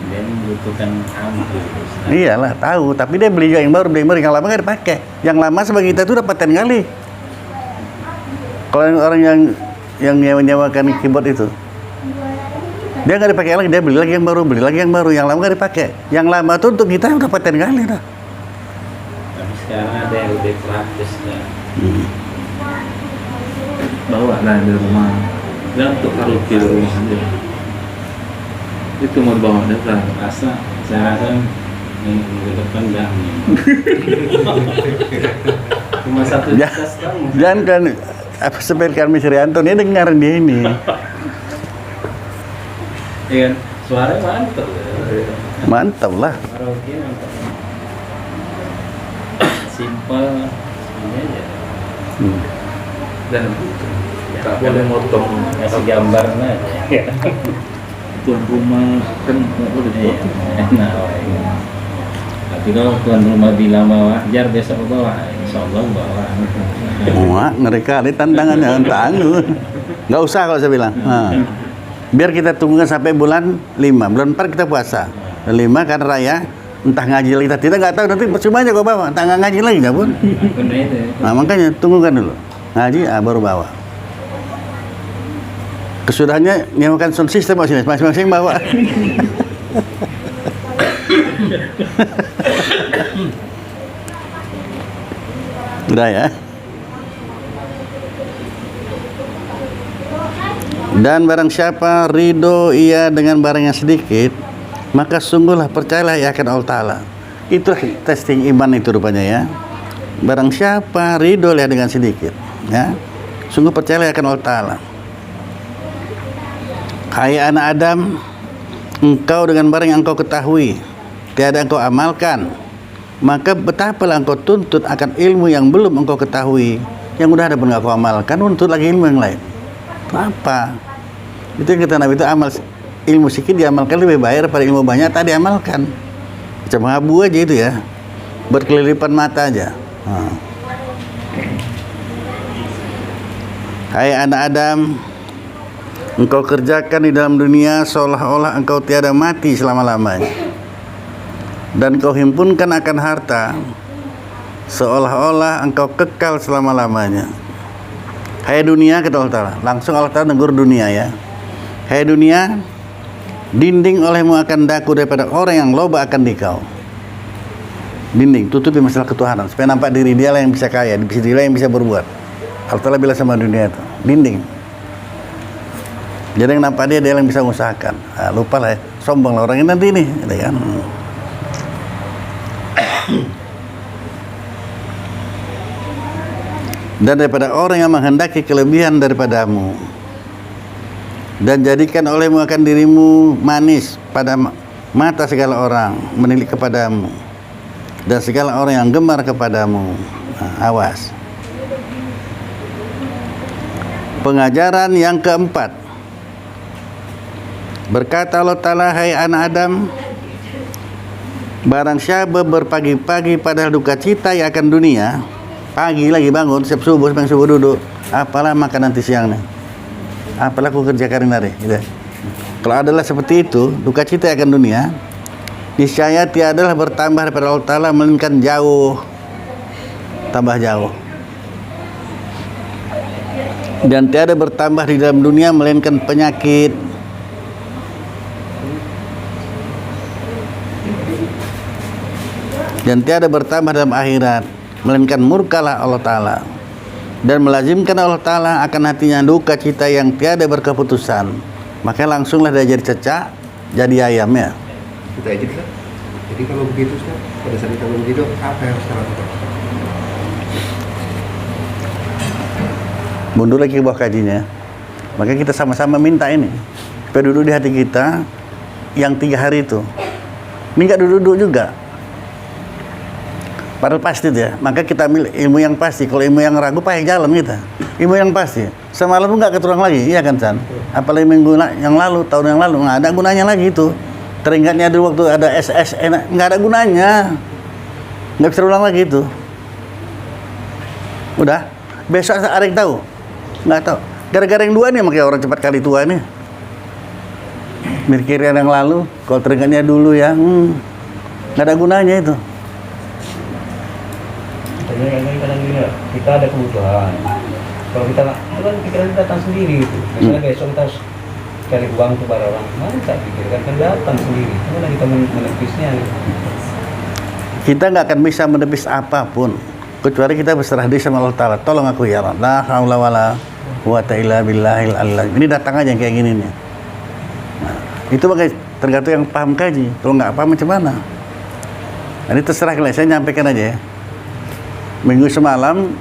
Speaker 5: Dia membutuhkan ampuh.
Speaker 1: Iyalah tahu, tapi dia beli yang baru, yang lama nggak dipakai. Yang lama sebagai kita itu udah paten kali. Kalau orang yang nyewakan keyboard itu, dia nggak dipakai lagi, dia beli lagi yang baru, yang lama nggak dipakai. Yang lama tuh untuk kita udah paten kali dah.
Speaker 5: Tapi sekarang ada yang lebih praktis kan.
Speaker 4: Bawa lah di rumah. Dan untuk karaoke di rumah aja. Itu mau dibawa deh kan.
Speaker 5: Saya rasa minggu depan dah. Cuma satu tas kamu.
Speaker 1: Jangan kan apa seperti kami Srianto ini dengar dia ini.
Speaker 5: Iya, suaranya mantap.
Speaker 1: Mantap lah.
Speaker 5: Karaoke mantap. Simple ini aja.
Speaker 4: Dan tak boleh motong
Speaker 5: Kasih gambarnya aja.
Speaker 4: tuan rumah kan nggak boleh potong.
Speaker 5: Nah, tapi kalau tuan rumah bilang bawa, jar besok bawa, insya Allah bawa.
Speaker 1: Wah, ngeri kali tantangannya, tangguh. Nggak usah kalau saya bilang. Nah, biar kita tunggu sampai bulan 5, bulan 4 kita puasa. Bulan 5 kan raya, entah ngaji lagi kita nggak tahu, nanti percuma aja kok bawa, entah nggak ngaji lagi nggak pun.
Speaker 5: Benar itu.
Speaker 1: Nah makanya tunggukan dulu, ngaji baru bawa. Kesudahannya nyewakan sound system masing-masing bawa. Udah ya. Dan barang siapa ridho ia dengan barang yang sedikit, maka sungguhlah percayalah ia akan Allah Ta'ala. Itulah testing iman itu rupanya ya. Barang siapa ridho ia dengan sedikit, ya, sungguh percayalah ia akan Allah Ta'ala. Hai anak Adam, engkau dengan barang yang engkau ketahui tiada engkau amalkan, maka betapalah engkau tuntut akan ilmu yang belum engkau ketahui, yang udah ada pun engkau amalkan, tuntut lagi ilmu yang lain. Apa? Itu yang kata Nabi itu, amal ilmu sedikit diamalkan lebih baik daripada ilmu banyak tak diamalkan. Macam abu aja itu ya. buat kelilipan mata aja. Hai anak Adam, engkau kerjakan di dalam dunia seolah-olah engkau tiada mati selama-lamanya, dan kau himpunkan akan harta seolah-olah engkau kekal selama-lamanya. Hai dunia, kata Allah Ta'ala, langsung Allah Ta'ala negur dunia ya. Hai dunia, dinding olehmu akan daku daripada orang yang loba akan dikau. Dinding, tutupi masalah ketuhanan supaya nampak diri dia lah yang bisa kaya, di sisi dia yang bisa berbuat. Allah Ta'ala bilang sama dunia itu, dinding. Jadi yang nampak dia yang bisa mengusahakan. Lupa lah ya, sombong lah orang ini nanti ini, gitu kan. Dan daripada orang yang menghendaki kelebihan daripadamu, dan jadikan olehmu akan dirimu manis pada mata segala orang menilik kepadamu, dan segala orang yang gemar kepadamu. Awas. Pengajaran yang keempat, berkata Allah Ta'ala, hai anak Adam, barang siapa berpagi-pagi padahal duka cita yang akan dunia, pagi lagi bangun, siap subuh, sampai subuh duduk, apalah makan nanti siang nih, apalah aku kerjakan hari gitu. Kalau adalah seperti itu, duka cita yang akan dunia, niscaya tiadalah bertambah daripada Allah Ta'ala, melainkan jauh, tambah jauh. Dan tiada bertambah di dalam dunia melainkan penyakit. Dan tiada bertambah dalam akhirat melainkan murkalah Allah Ta'ala. Dan melazimkan Allah Ta'ala akan hatinya duka cita yang tiada berkeputusan. Makanya langsunglah dia jadi cecak, jadi ayam ya.
Speaker 6: Kita edit kan? Jadi kalau begitu Ustaz, pada saat kita begitu apa yang harus kita lakukan?
Speaker 1: Mundur lagi ke bawah kajinya. Maka kita sama-sama minta ini supaya duduk di hati kita yang 3 hari itu. Ini enggak duduk-duduk juga. Padahal pasti ya. Maka kita ambil ilmu yang pasti. Kalau ilmu yang ragu payah jalan kita. Ilmu yang pasti. Semalam enggak keterulang lagi, iya kan San? Apalagi minggu yang lalu, tahun yang lalu, nggak ada gunanya lagi itu. Teringatnya dulu waktu ada SSN, nggak ada gunanya. Nggak bisa ulang lagi itu. Udah. Besok ada yang tahu? Nggak tahu. Gara-gara yang 2 nih makanya orang cepat kali tua nih. Mikirin yang lalu, kalau teringatnya dulu ya, nggak ada gunanya itu.
Speaker 2: Kadang-kadang gini, kita ada kebutuhan. Kalau kita itu kan pikiran kita datang sendiri itu. Misalnya besok kita harus cari uang kepada orang, mana kita pikirkan kan datang sendiri. Mana kita menepisnya?
Speaker 1: Kita nggak akan bisa menepis apapun kecuali kita berserah diri sama Allah Ta'ala. Tolong aku ya Allah. La haula wala quwata illa billahil aliyil. Ini datang aja kayak gini nih. Nah, itu makanya tergantung yang paham kaji. Kalau nggak paham macam mana? Nah, ini terserah kalian. Saya nyampaikan aja ya. Minggu semalam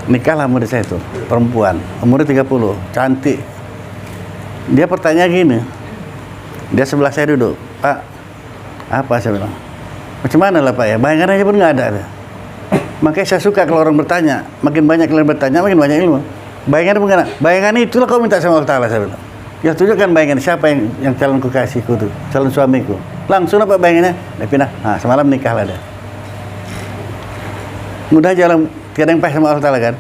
Speaker 1: nikahlah murid saya itu, perempuan, umurnya 30, cantik. Dia pertanyaan gini, dia sebelah saya duduk, Pak, apa saya bilang, macam mana lah Pak ya, bayangan aja pun nggak ada. Makanya saya suka kalau orang bertanya, makin banyak kalian bertanya, makin banyak ilmu. Bayangan pun nggak ada, bayangan itulah kau minta sama Allah Ta'ala, saya bilang. Ya tunjukkan bayangan siapa yang calon kekasihku tuh, calon suamiku. Langsung apa bayangannya, dia pindah, nah semalam nikahlah dia. Mudah jalan, tiada yang payah sama Allah Ta'ala kan.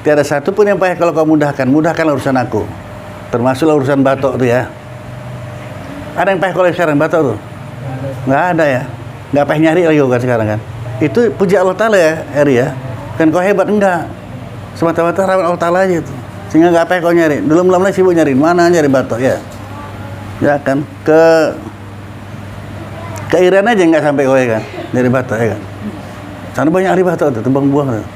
Speaker 1: Tiada satu pun yang payah kalau kau mudahkanlah urusan aku. Termasuklah urusan batok tuh ya. Ada yang payah kalau sekarang batok tuh? Nggak ada ya. Nggak payah nyari lagi kan sekarang kan. Itu puji Allah Ta'ala ya, Eri ya. Kan kau hebat enggak. Semata-mata rawat Allah Ta'ala aja tuh. Sehingga nggak payah kau nyari. Dulu mulai sibuk nyari. Mana nyari batok ya. Ya kan. Ke Iran aja nggak sampai kau ya kan. Nyari batok ya kan. Sana banyak ahli batok tuh, tembang buang tuh.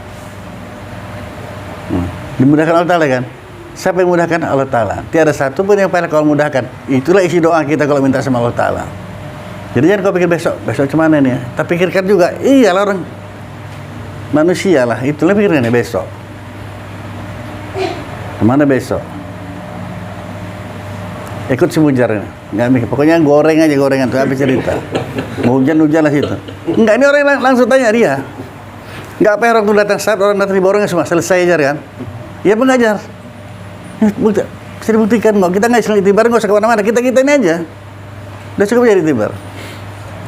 Speaker 1: Dimudahkan Allah Ta'ala kan. Siapa yang mudahkan? Allah Ta'ala. Tiada satu pun yang payah kalau mudahkan. Itulah isi doa kita kalau minta sama Allah Ta'ala. Jadi jangan kau pikir besok cuman ini ya. Tapi pikirkan juga, iyalah orang manusia lah. Itulah pikirkan ya besok. Kemana besok? Ikut si Mujar ini. Nggak mikir. Pokoknya gorengan tuh habis cerita. Mau hujan lah situ. Enggak, ini orang langsung tanya dia. Enggak apa orang tuh datang saat orang datang di borongnya semua selesai ajar kan? Iya pengajar. Bukti, bisa dibuktikan kok. Kita nggak iseng itibar, nggak usah kemana-mana. Kita ini aja. Udah cukup jadi itibar.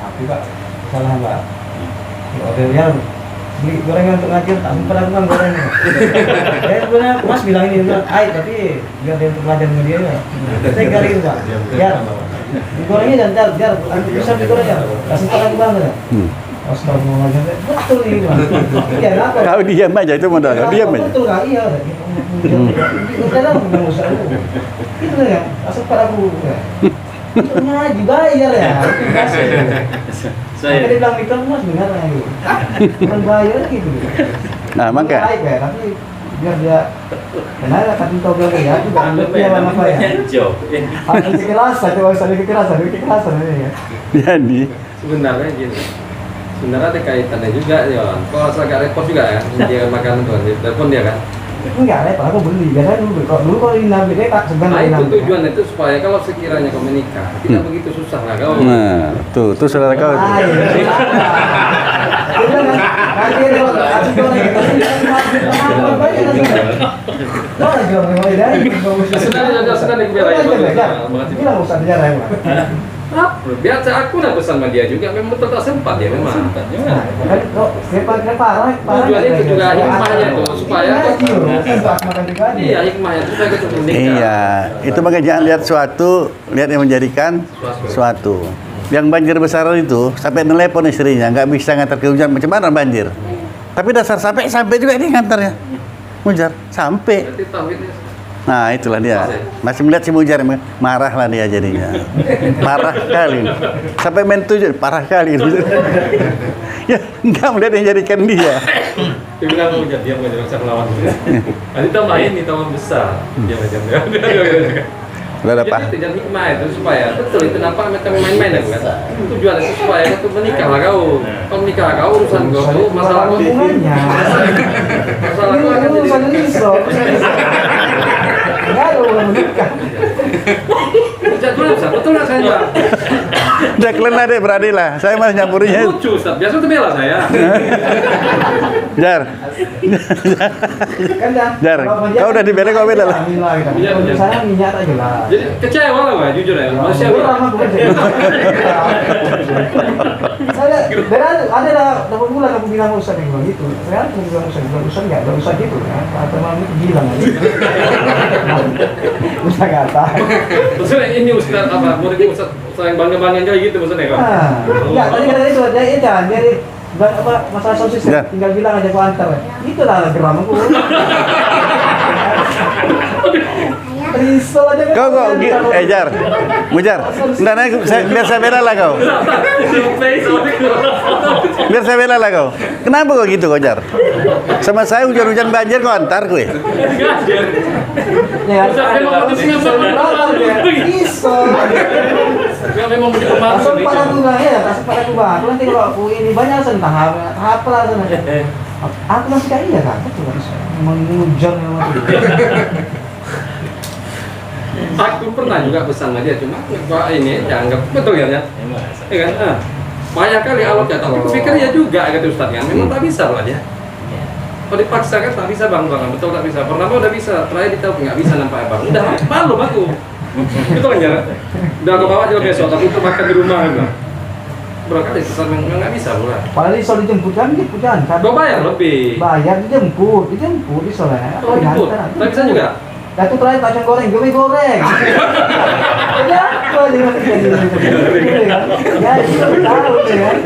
Speaker 2: Tapi Pak, salah Pak. Oke, ya beli gorengan untuk ngajar, tak sempat aku kan gorengan. Ya sebenarnya Mas bilang ini, bilang, tapi biar dia untuk belajar sama dia ya. Saya garing Pak, biar gorengnya jangan biar bisa beli gorengnya, tak sempat aku banget. Astagfirullahaladzim, betul nih Pak. Iya, kenapa?
Speaker 1: Kau diam aja itu modal, kau diam aja.
Speaker 2: Betul kali ya. Udah lah, nggak usah aku. Itu ya, tak sempat aku. Ngaji bayar ya. Saya dia bilang itu Mas benar ya gitu. Bukan bayar gitu.
Speaker 1: Nah, maka
Speaker 2: Baik ya, tapi biar dia kenal kan kau bilang ya juga dia apa ya. Ada kekerasan, ada kekerasan ini ya.
Speaker 1: jadi
Speaker 3: Sebenarnya gini, sebenarnya ada kaitannya juga ya. Kalau agak repot juga ya, dia makanan tuh, telepon dia kan.
Speaker 2: Enggak repot, aku beli. Biasanya dulu kalau ini nabi dia tak
Speaker 3: Nah
Speaker 2: sebenarnya.
Speaker 3: itu tujuan itu supaya kalau sekiranya kau menikah tidak begitu susah lah kau.
Speaker 1: nah, tuh saudara kau.
Speaker 2: Ah, iya. Nanti dia kalau kasih goreng kita banyak kan. Jual mulai dari.
Speaker 3: Sudah dikubelai.
Speaker 2: Bilang usah bicara ya.
Speaker 3: Biasa aku udah pesan sama dia juga, memang betul tak sempat dia memang.
Speaker 2: Nah, kan kok parah.
Speaker 3: Tujuan itu juga hikmahnya tuh supaya
Speaker 2: makan pribadi.
Speaker 3: iya hikmahnya itu supaya kita menikah.
Speaker 1: Iya, itu makanya jangan lihat suatu, lihat yang menjadikan suatu. Yang banjir besar itu sampai nelepon istrinya, nggak bisa ngantar ke hujan, macam mana banjir? Tapi dasar sampai juga dia ngantarnya, Mujar sampai.
Speaker 3: Berarti tauhidnya
Speaker 1: Nah itulah dia, masih melihat si Mujar, marah lah dia jadinya, parah kali, sampai main tujuh, parah kali. Ya nggak melihat yang jadikan dia.
Speaker 3: dia bilang mau jadi dia mau jadi melawan. Nanti tambahin nih tambah besar. Dia macam dia.
Speaker 1: Udah ada apa?
Speaker 3: Jadi tujuan hikmah itu supaya betul itu nampak macam main-main kan. Tujuan itu supaya kau menikah lah kau. Kau menikah lah kau urusan kau masalah kau.
Speaker 2: Hubungannya.
Speaker 3: Masalah kau akan jadi.
Speaker 2: Urusan risau. Enggak ada orang menikah.
Speaker 3: Betul Ustaz, betul nggak saya?
Speaker 1: Udah kelena deh, berani lah. Saya malah nyampurinya.
Speaker 3: Lucu Ustaz, biasa tuh bela saya.
Speaker 1: Jar,
Speaker 2: Kan dah.
Speaker 1: Jar, kau udah dibela, kau bela lah.
Speaker 3: Iya, betul.
Speaker 2: Saya minyak tak jelas.
Speaker 3: Jadi kecewa lah Pak, jujur ya. Manusia
Speaker 2: Saya ada dapat bulan aku bilang Ustaz yang bilang gitu. Sekarang aku bilang Ustaz enggak usah gitu kan. Atau malam itu bilang aja. Ustaz kata.
Speaker 3: maksudnya ini Ustaz apa? Murid Ustaz yang bangga-bangga kayak gitu maksudnya kan?
Speaker 2: Enggak, tadi kata itu dia jangan jadi apa masalah sosis
Speaker 1: Ya.
Speaker 2: tinggal bilang aja gua antar. Itulah dramaku. Risol aja.
Speaker 1: Kau, Jar, Mujar, enggak naik, biar saya bela lah kau. Biar saya bela lah kau. Kenapa kau gitu kau, Jar? Sama saya hujan-hujan banjir kau antar gue.
Speaker 2: Ya, risol.
Speaker 3: Dia memang begitu maksud
Speaker 2: Langsung pada aku bilang ya, langsung pada aku bang. Nanti kalau aku ini banyak tentang apa lah sana. Aku masih kayak iya kan, betul kan? Mengujar memang itu.
Speaker 3: Aku pernah juga pesan sama dia, cuma Pak ini dianggap betul kan ya? Iya kan? Banyak kali alot ya, tapi kupikir ya juga kata Ustaz kan, memang tak bisa lah dia. Kalau dipaksa kan tak bisa bang, betul tak bisa. Pertama udah bisa, terakhir ditahu nggak bisa nampaknya bang. Udah malu aku. Betul kan ya? Udah aku bawa aja besok, tapi itu makan di rumah kan. Berangkat ya Ustaz memang nggak bisa pula.
Speaker 2: Padahal risol dijemput kan, jangan kan?
Speaker 3: Kau bayar lebih.
Speaker 2: Bayar dijemput risolnya.
Speaker 3: Oh jemput, tak bisa juga.
Speaker 2: Datu terakhir kacang goreng, gue goreng. Jadi apa dia masih jadi ya, dia tahu kan.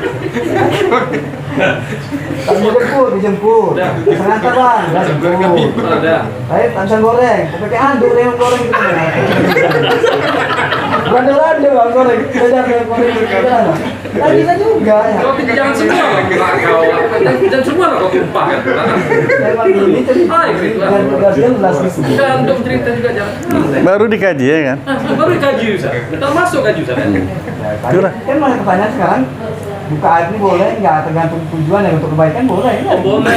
Speaker 2: Dijemput. Ternyata bang, udah jemput.
Speaker 3: Ada.
Speaker 2: Saya kacang goreng, pakai handuk dia goreng gitu. Rada-rada bang goreng, beda dengan goreng gitu. Nah bisa juga ya.
Speaker 3: Kau jangan semua kau, jangan semua kau tumpah kan.
Speaker 2: Memang ini jadi dia belas
Speaker 3: Dan untuk cerita juga jangan.
Speaker 1: Baru dikaji ya kan?
Speaker 3: Baru dikaji Ustaz. Termasuk kaji Ustaz.
Speaker 1: Itulah.
Speaker 2: Kan malah pertanyaan sekarang buka air ini boleh nggak tergantung tujuan yang untuk kebaikan boleh ya?
Speaker 3: Boleh.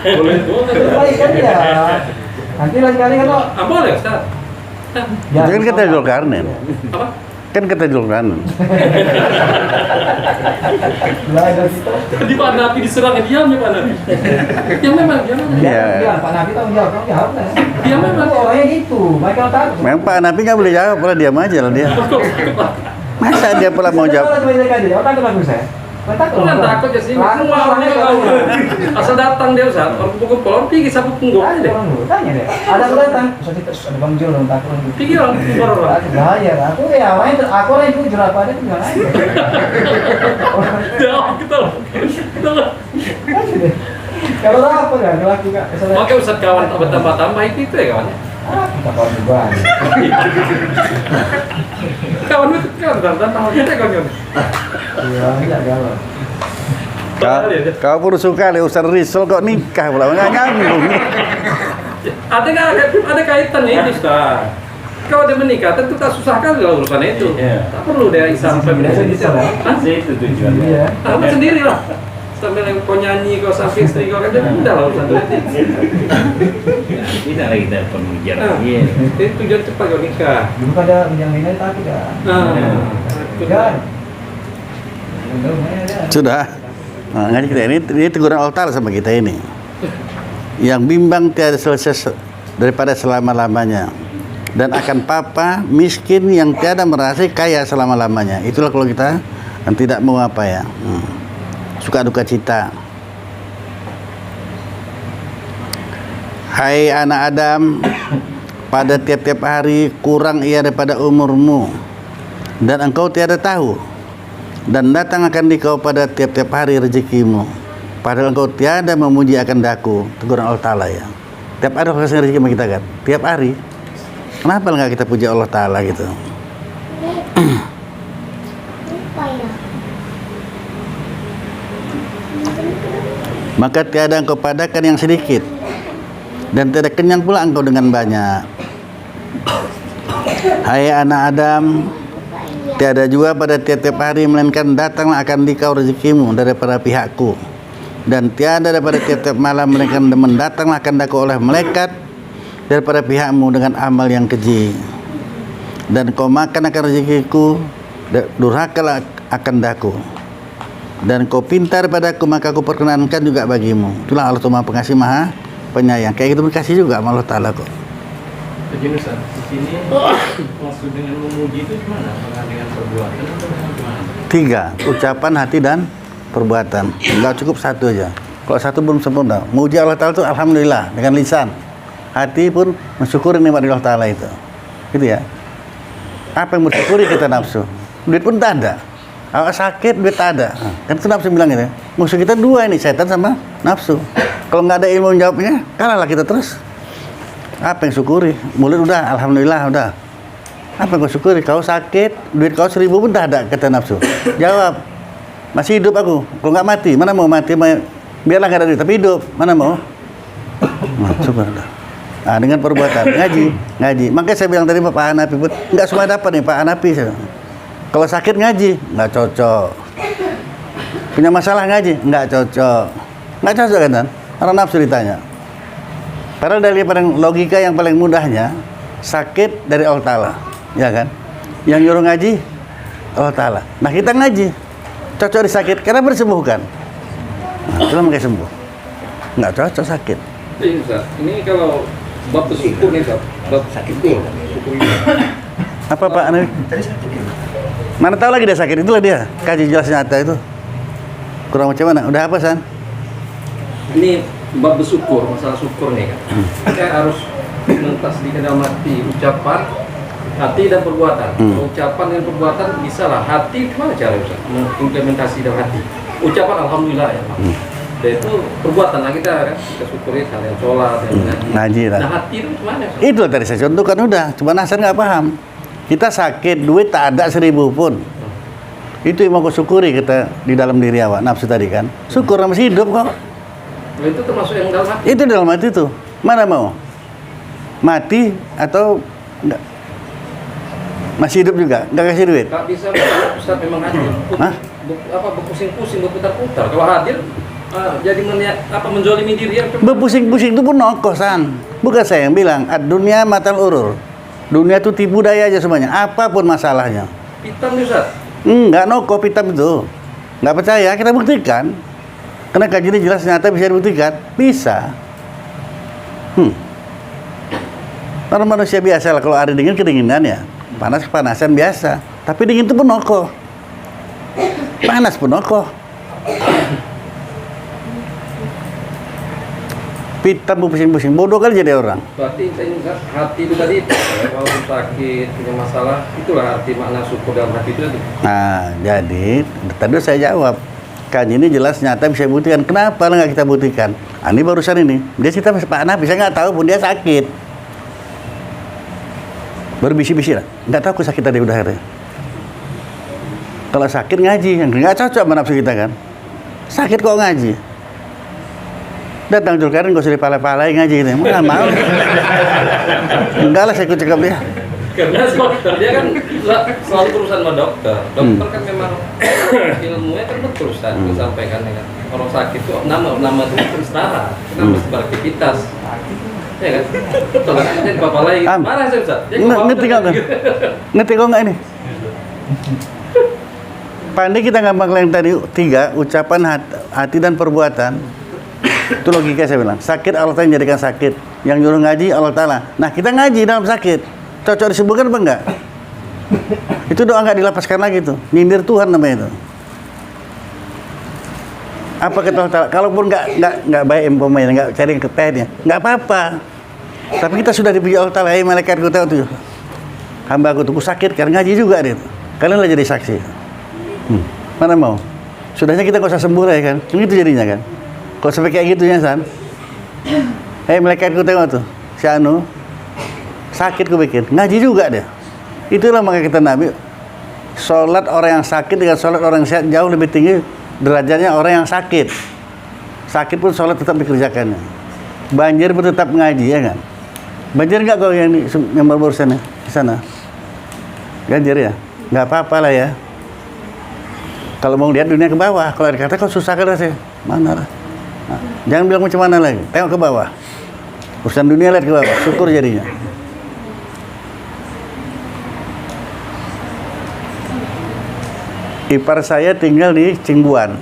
Speaker 3: Boleh.
Speaker 2: Kebaikan ya. Nanti lain kali kan lo
Speaker 3: Boleh Ustaz.
Speaker 1: Itu kan kata Zulkarnain.
Speaker 3: Apa?
Speaker 1: Kan kata Zulkarnain.
Speaker 2: belajar kita.
Speaker 3: Tadi Pak Nabi diserang diam ya Pak Nabi. Yang memang dia memang.
Speaker 1: Iya.
Speaker 2: Ya, Pak Nabi tanggung jawab lah.
Speaker 3: Dia memang.
Speaker 2: Orangnya gitu, mereka takut.
Speaker 1: Memang Pak Nabi nggak boleh jawab, malah diam aja lah dia. Masa dia pula mau jawab?
Speaker 2: Takut aku saya. Takut.
Speaker 3: Bukan takut ya sih, semua orangnya tahu. Asal datang dia Ustaz, orang kumpul orang pergi sapu pungguk aja deh.
Speaker 2: Tanya deh. Ada yang datang, ada Bang Jul dong takut.
Speaker 3: Pergi orang kumpul orang.
Speaker 2: Bahaya. Aku ya main aku orang itu jujur apa ada juga aja.
Speaker 3: Jauh kita loh.
Speaker 2: Kalau apa kan kalau aku enggak
Speaker 3: Oke Ustaz kawan tambah itu ya kawan.
Speaker 2: kita kawan juga.
Speaker 3: Kawan itu kan datang kita kawan.
Speaker 2: Iya, enggak galau.
Speaker 1: Kau pun suka le Ustaz Rizal kok nikah pula nggak nyambung.
Speaker 3: Ada kaitannya ini Ustaz. Kalau dia menikah tentu tak susah kali kalau urusan itu. Tak perlu dia sampai
Speaker 2: Bisa lah.
Speaker 5: Itu tujuannya.
Speaker 2: Iya.
Speaker 3: Kamu sendiri lah. Sambil kau nyanyi, kau sampai istri kau kan udah lah urusan itu.
Speaker 5: Tidak lagi kita pengujian. Iya.
Speaker 3: Itu tujuan cepat kau nikah.
Speaker 2: Dulu pada yang ini takut ya. Kan.
Speaker 1: Sudah. Nah, ngaji kita ini teguran Allah Ta'ala sama kita ini. Yang bimbang tiada selesai daripada selama-lamanya. Dan akan papa miskin yang tiada merasa kaya selama-lamanya. Itulah kalau kita tidak mau apa ya. Suka duka cita. Hai anak Adam, pada tiap-tiap hari kurang ia daripada umurmu, dan engkau tiada tahu, dan datang akan dikau pada tiap-tiap hari rezekimu, padahal engkau tiada memuji akan daku. Teguran Allah Ta'ala ya. Tiap hari Allah kasih rezeki sama kita kan, tiap hari. Kenapa enggak kita puji Allah Ta'ala gitu? Maka tiada engkau padakan yang sedikit, dan tiada kenyang pula engkau dengan banyak. Hai anak Adam, tiada juga pada tiap-tiap hari melainkan datanglah akan dikau rezekimu daripada pihakku, dan tiada daripada tiap-tiap malam melainkan mendatanglah akan daku oleh malaikat daripada pihakmu dengan amal yang keji. Dan kau makan akan rezekiku, durhakalah akan daku. Dan kau pintar padaku, maka aku perkenankan juga bagimu. Itulah Allah Maha Pengasih Maha Penyayang. Kayak gitu berkasih juga sama Allah Ta'ala kok.
Speaker 5: Jadi Ustaz, di sini maksud dengan memuji itu gimana? Apakah dengan perbuatan atau dengan gimana?
Speaker 1: 3, ucapan, hati, dan perbuatan. Enggak cukup satu aja. Kalau satu belum sempurna. Memuji Allah Ta'ala itu alhamdulillah dengan lisan. Hati pun mensyukuri nikmat Allah Ta'ala itu. Gitu ya. Apa yang mensyukuri kita nafsu? Duit pun tak ada. Awak sakit, duit tak ada. Kan itu nafsu bilang gitu. Musuh kita 2 ini, setan sama nafsu. Kalau nggak ada ilmu menjawabnya, kalahlah kita terus. Apa yang syukuri? Mulut udah, alhamdulillah udah. Apa yang kau syukuri? Kau sakit, duit kau 1000 pun tak ada, kata nafsu. Jawab, masih hidup aku. Kalau nggak mati, mana mau mati? Biarlah nggak ada duit, tapi hidup. Mana mau? Nah, syukur udah. Nah, dengan perbuatan, ngaji. Makanya saya bilang tadi Pak Hanafi pun, nggak semua dapat nih Pak Hanafi. Kalau sakit ngaji, nggak cocok. Punya masalah ngaji, nggak cocok. Nggak cocok kan? Karena nafsu ditanya. Padahal dari logika yang paling mudahnya, sakit dari Allah Ta'ala, ya kan? Yang nyuruh ngaji, Allah Ta'ala. Nah kita ngaji, cocok disakit, karena bersembuhkan. Nah, itu makanya sembuh. Nggak cocok sakit.
Speaker 3: Iya Ustaz, ini kalau bab bersyukur nih Ustaz, bab sakit syukur ini.
Speaker 1: Apa Pak? Mana tahu lagi dia sakit, itulah dia. Kaji jelas nyata itu. Kurang macam mana? Udah apa San?
Speaker 3: Ini bab bersyukur, masalah syukur nih kan. Kita harus mentasbihkan dalam hati, ucapan, hati dan perbuatan. Ucapan dan perbuatan bisa lah. Hati gimana cara Ustaz? Implementasi dalam hati. Ucapan alhamdulillah ya. Dan itu perbuatan lah kita kan. Kita syukuri hal yang sholat, yang
Speaker 1: ngaji lah.
Speaker 3: Nah hati itu gimana?
Speaker 1: Itu tadi saya contohkan udah. Cuma Hasan nggak paham. Kita sakit, duit tak ada 1000 pun. Itu yang mau kau syukuri kita di dalam diri awak, nafsu tadi kan. Syukur masih hidup kok.
Speaker 3: Itu termasuk yang dalam hati.
Speaker 1: Itu dalam hati itu. Mana mau? Mati atau enggak? Masih hidup juga, enggak kasih duit.
Speaker 3: Gak bisa Ustaz memang hadir.
Speaker 1: Hah?
Speaker 3: Berpusing-pusing, berputar-putar. Kalau hadir jadi menzolimi diri yang
Speaker 1: Berpusing-pusing itu pun nokosan. Bukan saya yang bilang, ad-dunya matal urur. Dunia itu tipu daya aja semuanya, apapun masalahnya.
Speaker 3: hitam nih Ustaz.
Speaker 1: Enggak noko hitam itu. Enggak percaya, kita buktikan. Karena kajian ini jelas nyata bisa dibuktikan. Bisa. Karena manusia biasa lah, kalau hari dingin kedinginan ya. Panas kepanasan biasa. Tapi dingin itu penoko. Panas penoko. Pitam pusing-pusing, bodoh kali jadi orang.
Speaker 3: Berarti ini hati itu tadi, kalau sakit, punya masalah, itulah arti makna syukur dalam hati itu tadi.
Speaker 1: Nah, jadi tadi saya jawab, kan ini jelas nyata bisa buktikan. Kenapa nggak kita buktikan? Ini barusan ini, dia cerita Pak Nabi, saya nggak tahu pun dia sakit. Berbisi-bisi lah, nggak tahu aku sakit tadi udah akhirnya. Kalau sakit ngaji, yang nggak cocok sama nafsu kita kan. Sakit kok ngaji. Datang Zulkarnain gak usah dipalai-palai ngaji gitu. Mana mau? Enggak lah, saya ikut cakap dia.
Speaker 3: Karena dokter dia kan selalu berurusan sama dokter. Dokter kan memang ilmunya kan berurusan disampaikan ya kan. Orang sakit itu nama itu penstara, kita mesti beraktivitas. Ya kan? Betul kan? Jadi bapak lagi marah saya Ustaz.
Speaker 1: Ngerti kok kan? Ngerti kok nggak ini? Pandai kita gampang yang tadi 3 ucapan hati dan perbuatan. Itu logika saya bilang. Sakit Allah Ta'ala yang jadikan sakit. Yang nyuruh ngaji Allah Ta'ala. Nah kita ngaji dalam sakit. Cocok disebutkan apa enggak? Itu doa enggak dilepaskan lagi tuh. Nyindir Tuhan namanya itu. Apa kata Allah Ta'ala? Kalaupun enggak baik umpamanya, enggak cari yang ketahnya, enggak apa-apa. Tapi kita sudah dipuji Allah Ta'ala. Hei malaikatku tahu tuh. Hamba aku tuh sakit karena ngaji juga dia tuh. Kalian lah jadi saksi. Mana mau? Sudahnya kita nggak usah sembuh lah ya kan? Itu jadinya kan? Kalau sampai kayak gitu ya San, malaikatku tengok tuh, si Anu sakit ku bikin, ngaji juga dia. Itulah makanya kita Nabi, sholat orang yang sakit dengan sholat orang yang sehat jauh lebih tinggi derajatnya orang yang sakit. Sakit pun sholat tetap dikerjakannya. Banjir pun tetap ngaji ya kan? Banjir nggak kau yang barusan ya di sana? Banjir ya? Nggak apa-apa lah ya. Kalau mau lihat dunia ke bawah, kalau dikata kau susah kan rasanya, mana lah. Nah, jangan bilang macam mana lagi, tengok ke bawah. Urusan dunia lihat ke bawah, syukur jadinya. Ipar saya tinggal di Cingbuan.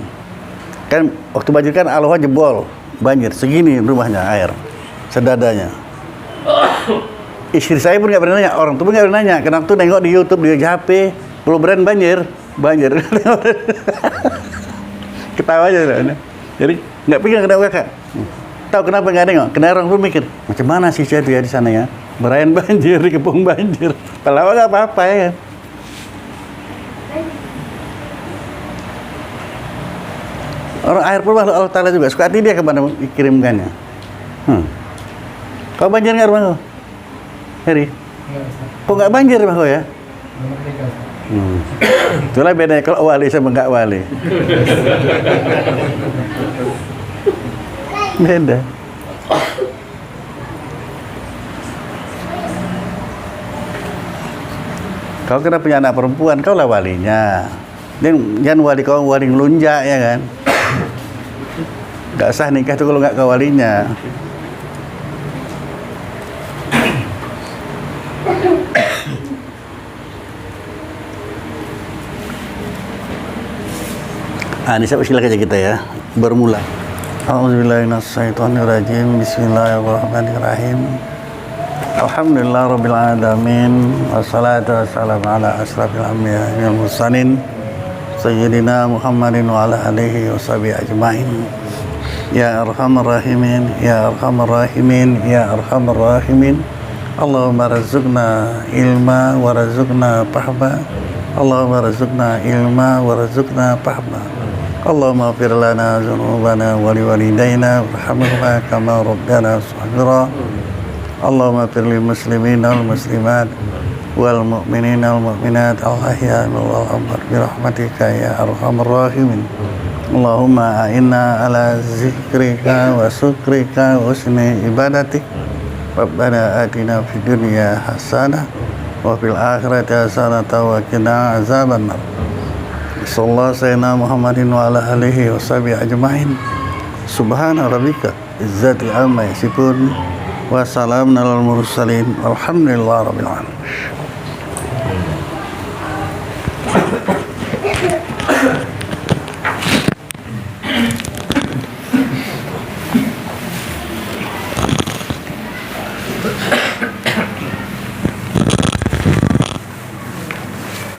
Speaker 1: Kan waktu banjir kan aloha jebol, banjir segini rumahnya air, sedadanya. Istri saya pun nggak pernah nanya, orang tuh pun nggak pernah nanya. Kenapa tuh nengok di YouTube, di HP, Pulau Brand banjir. Ketawa aja. Jadi nggak pikir kenapa kakak. Tahu kenapa nggak nengok? Karena orang pun mikir macam mana sih saya di sana ya, berayan banjir, dikepung banjir. Kalau nggak apa-apa ya kan. Orang air pun Allah Ta'ala juga suka hati dia kemana dikirimkannya. Kau banjir nggak rumah kau? Heri? Kok nggak banjir rumah kau ya? Itulah bedanya kalau wali sama nggak wali. Beda. Kau kena punya anak perempuan, kau lah walinya. Jangan wali kau wali ngelunjak ya kan. Gak sah nikah tuh kalau nggak kau walinya. Ini silakan aja kita ya, bermula. A'udzubillahi minasyaitonirrajim. Bismillahirrahmanirrahim. Alhamdulillahirabbil alamin. Wassalatu wassalamu ala asyrafil anbiya'i wal mursalin sayyidina Muhammadin wa ala alihi washabihi ajmain. Ya arhamar rahimin, ya arhamar rahimin, ya arhamar rahimin. Allahumma razuqna ilma wa razuqna fahma. Allahumma razuqna ilma wa razuqna fahma. Allahumma ighfir lana dzunubana wa liwalidayna warhamhuma kama rabbana shaghira. Allahumma ighfir lil muslimina wal muslimat wal mu'minina wal mu'minat al ahya'i wal amwat bi rahmatika ya arhamar rahimin. Allahumma a'inna ala zikrika wa syukrika wa husni ibadatik. Rabbana atina fid dunya hasanah wa fil akhirati hasanah wa qina azabannar. Sallallahu sayyidina Muhammadin wa ala alihi wa sahbihi ajma'in. Subhana rabbika izzati amma yasifun wa salamun alal mursalin walhamdulillahi rabbil alamin.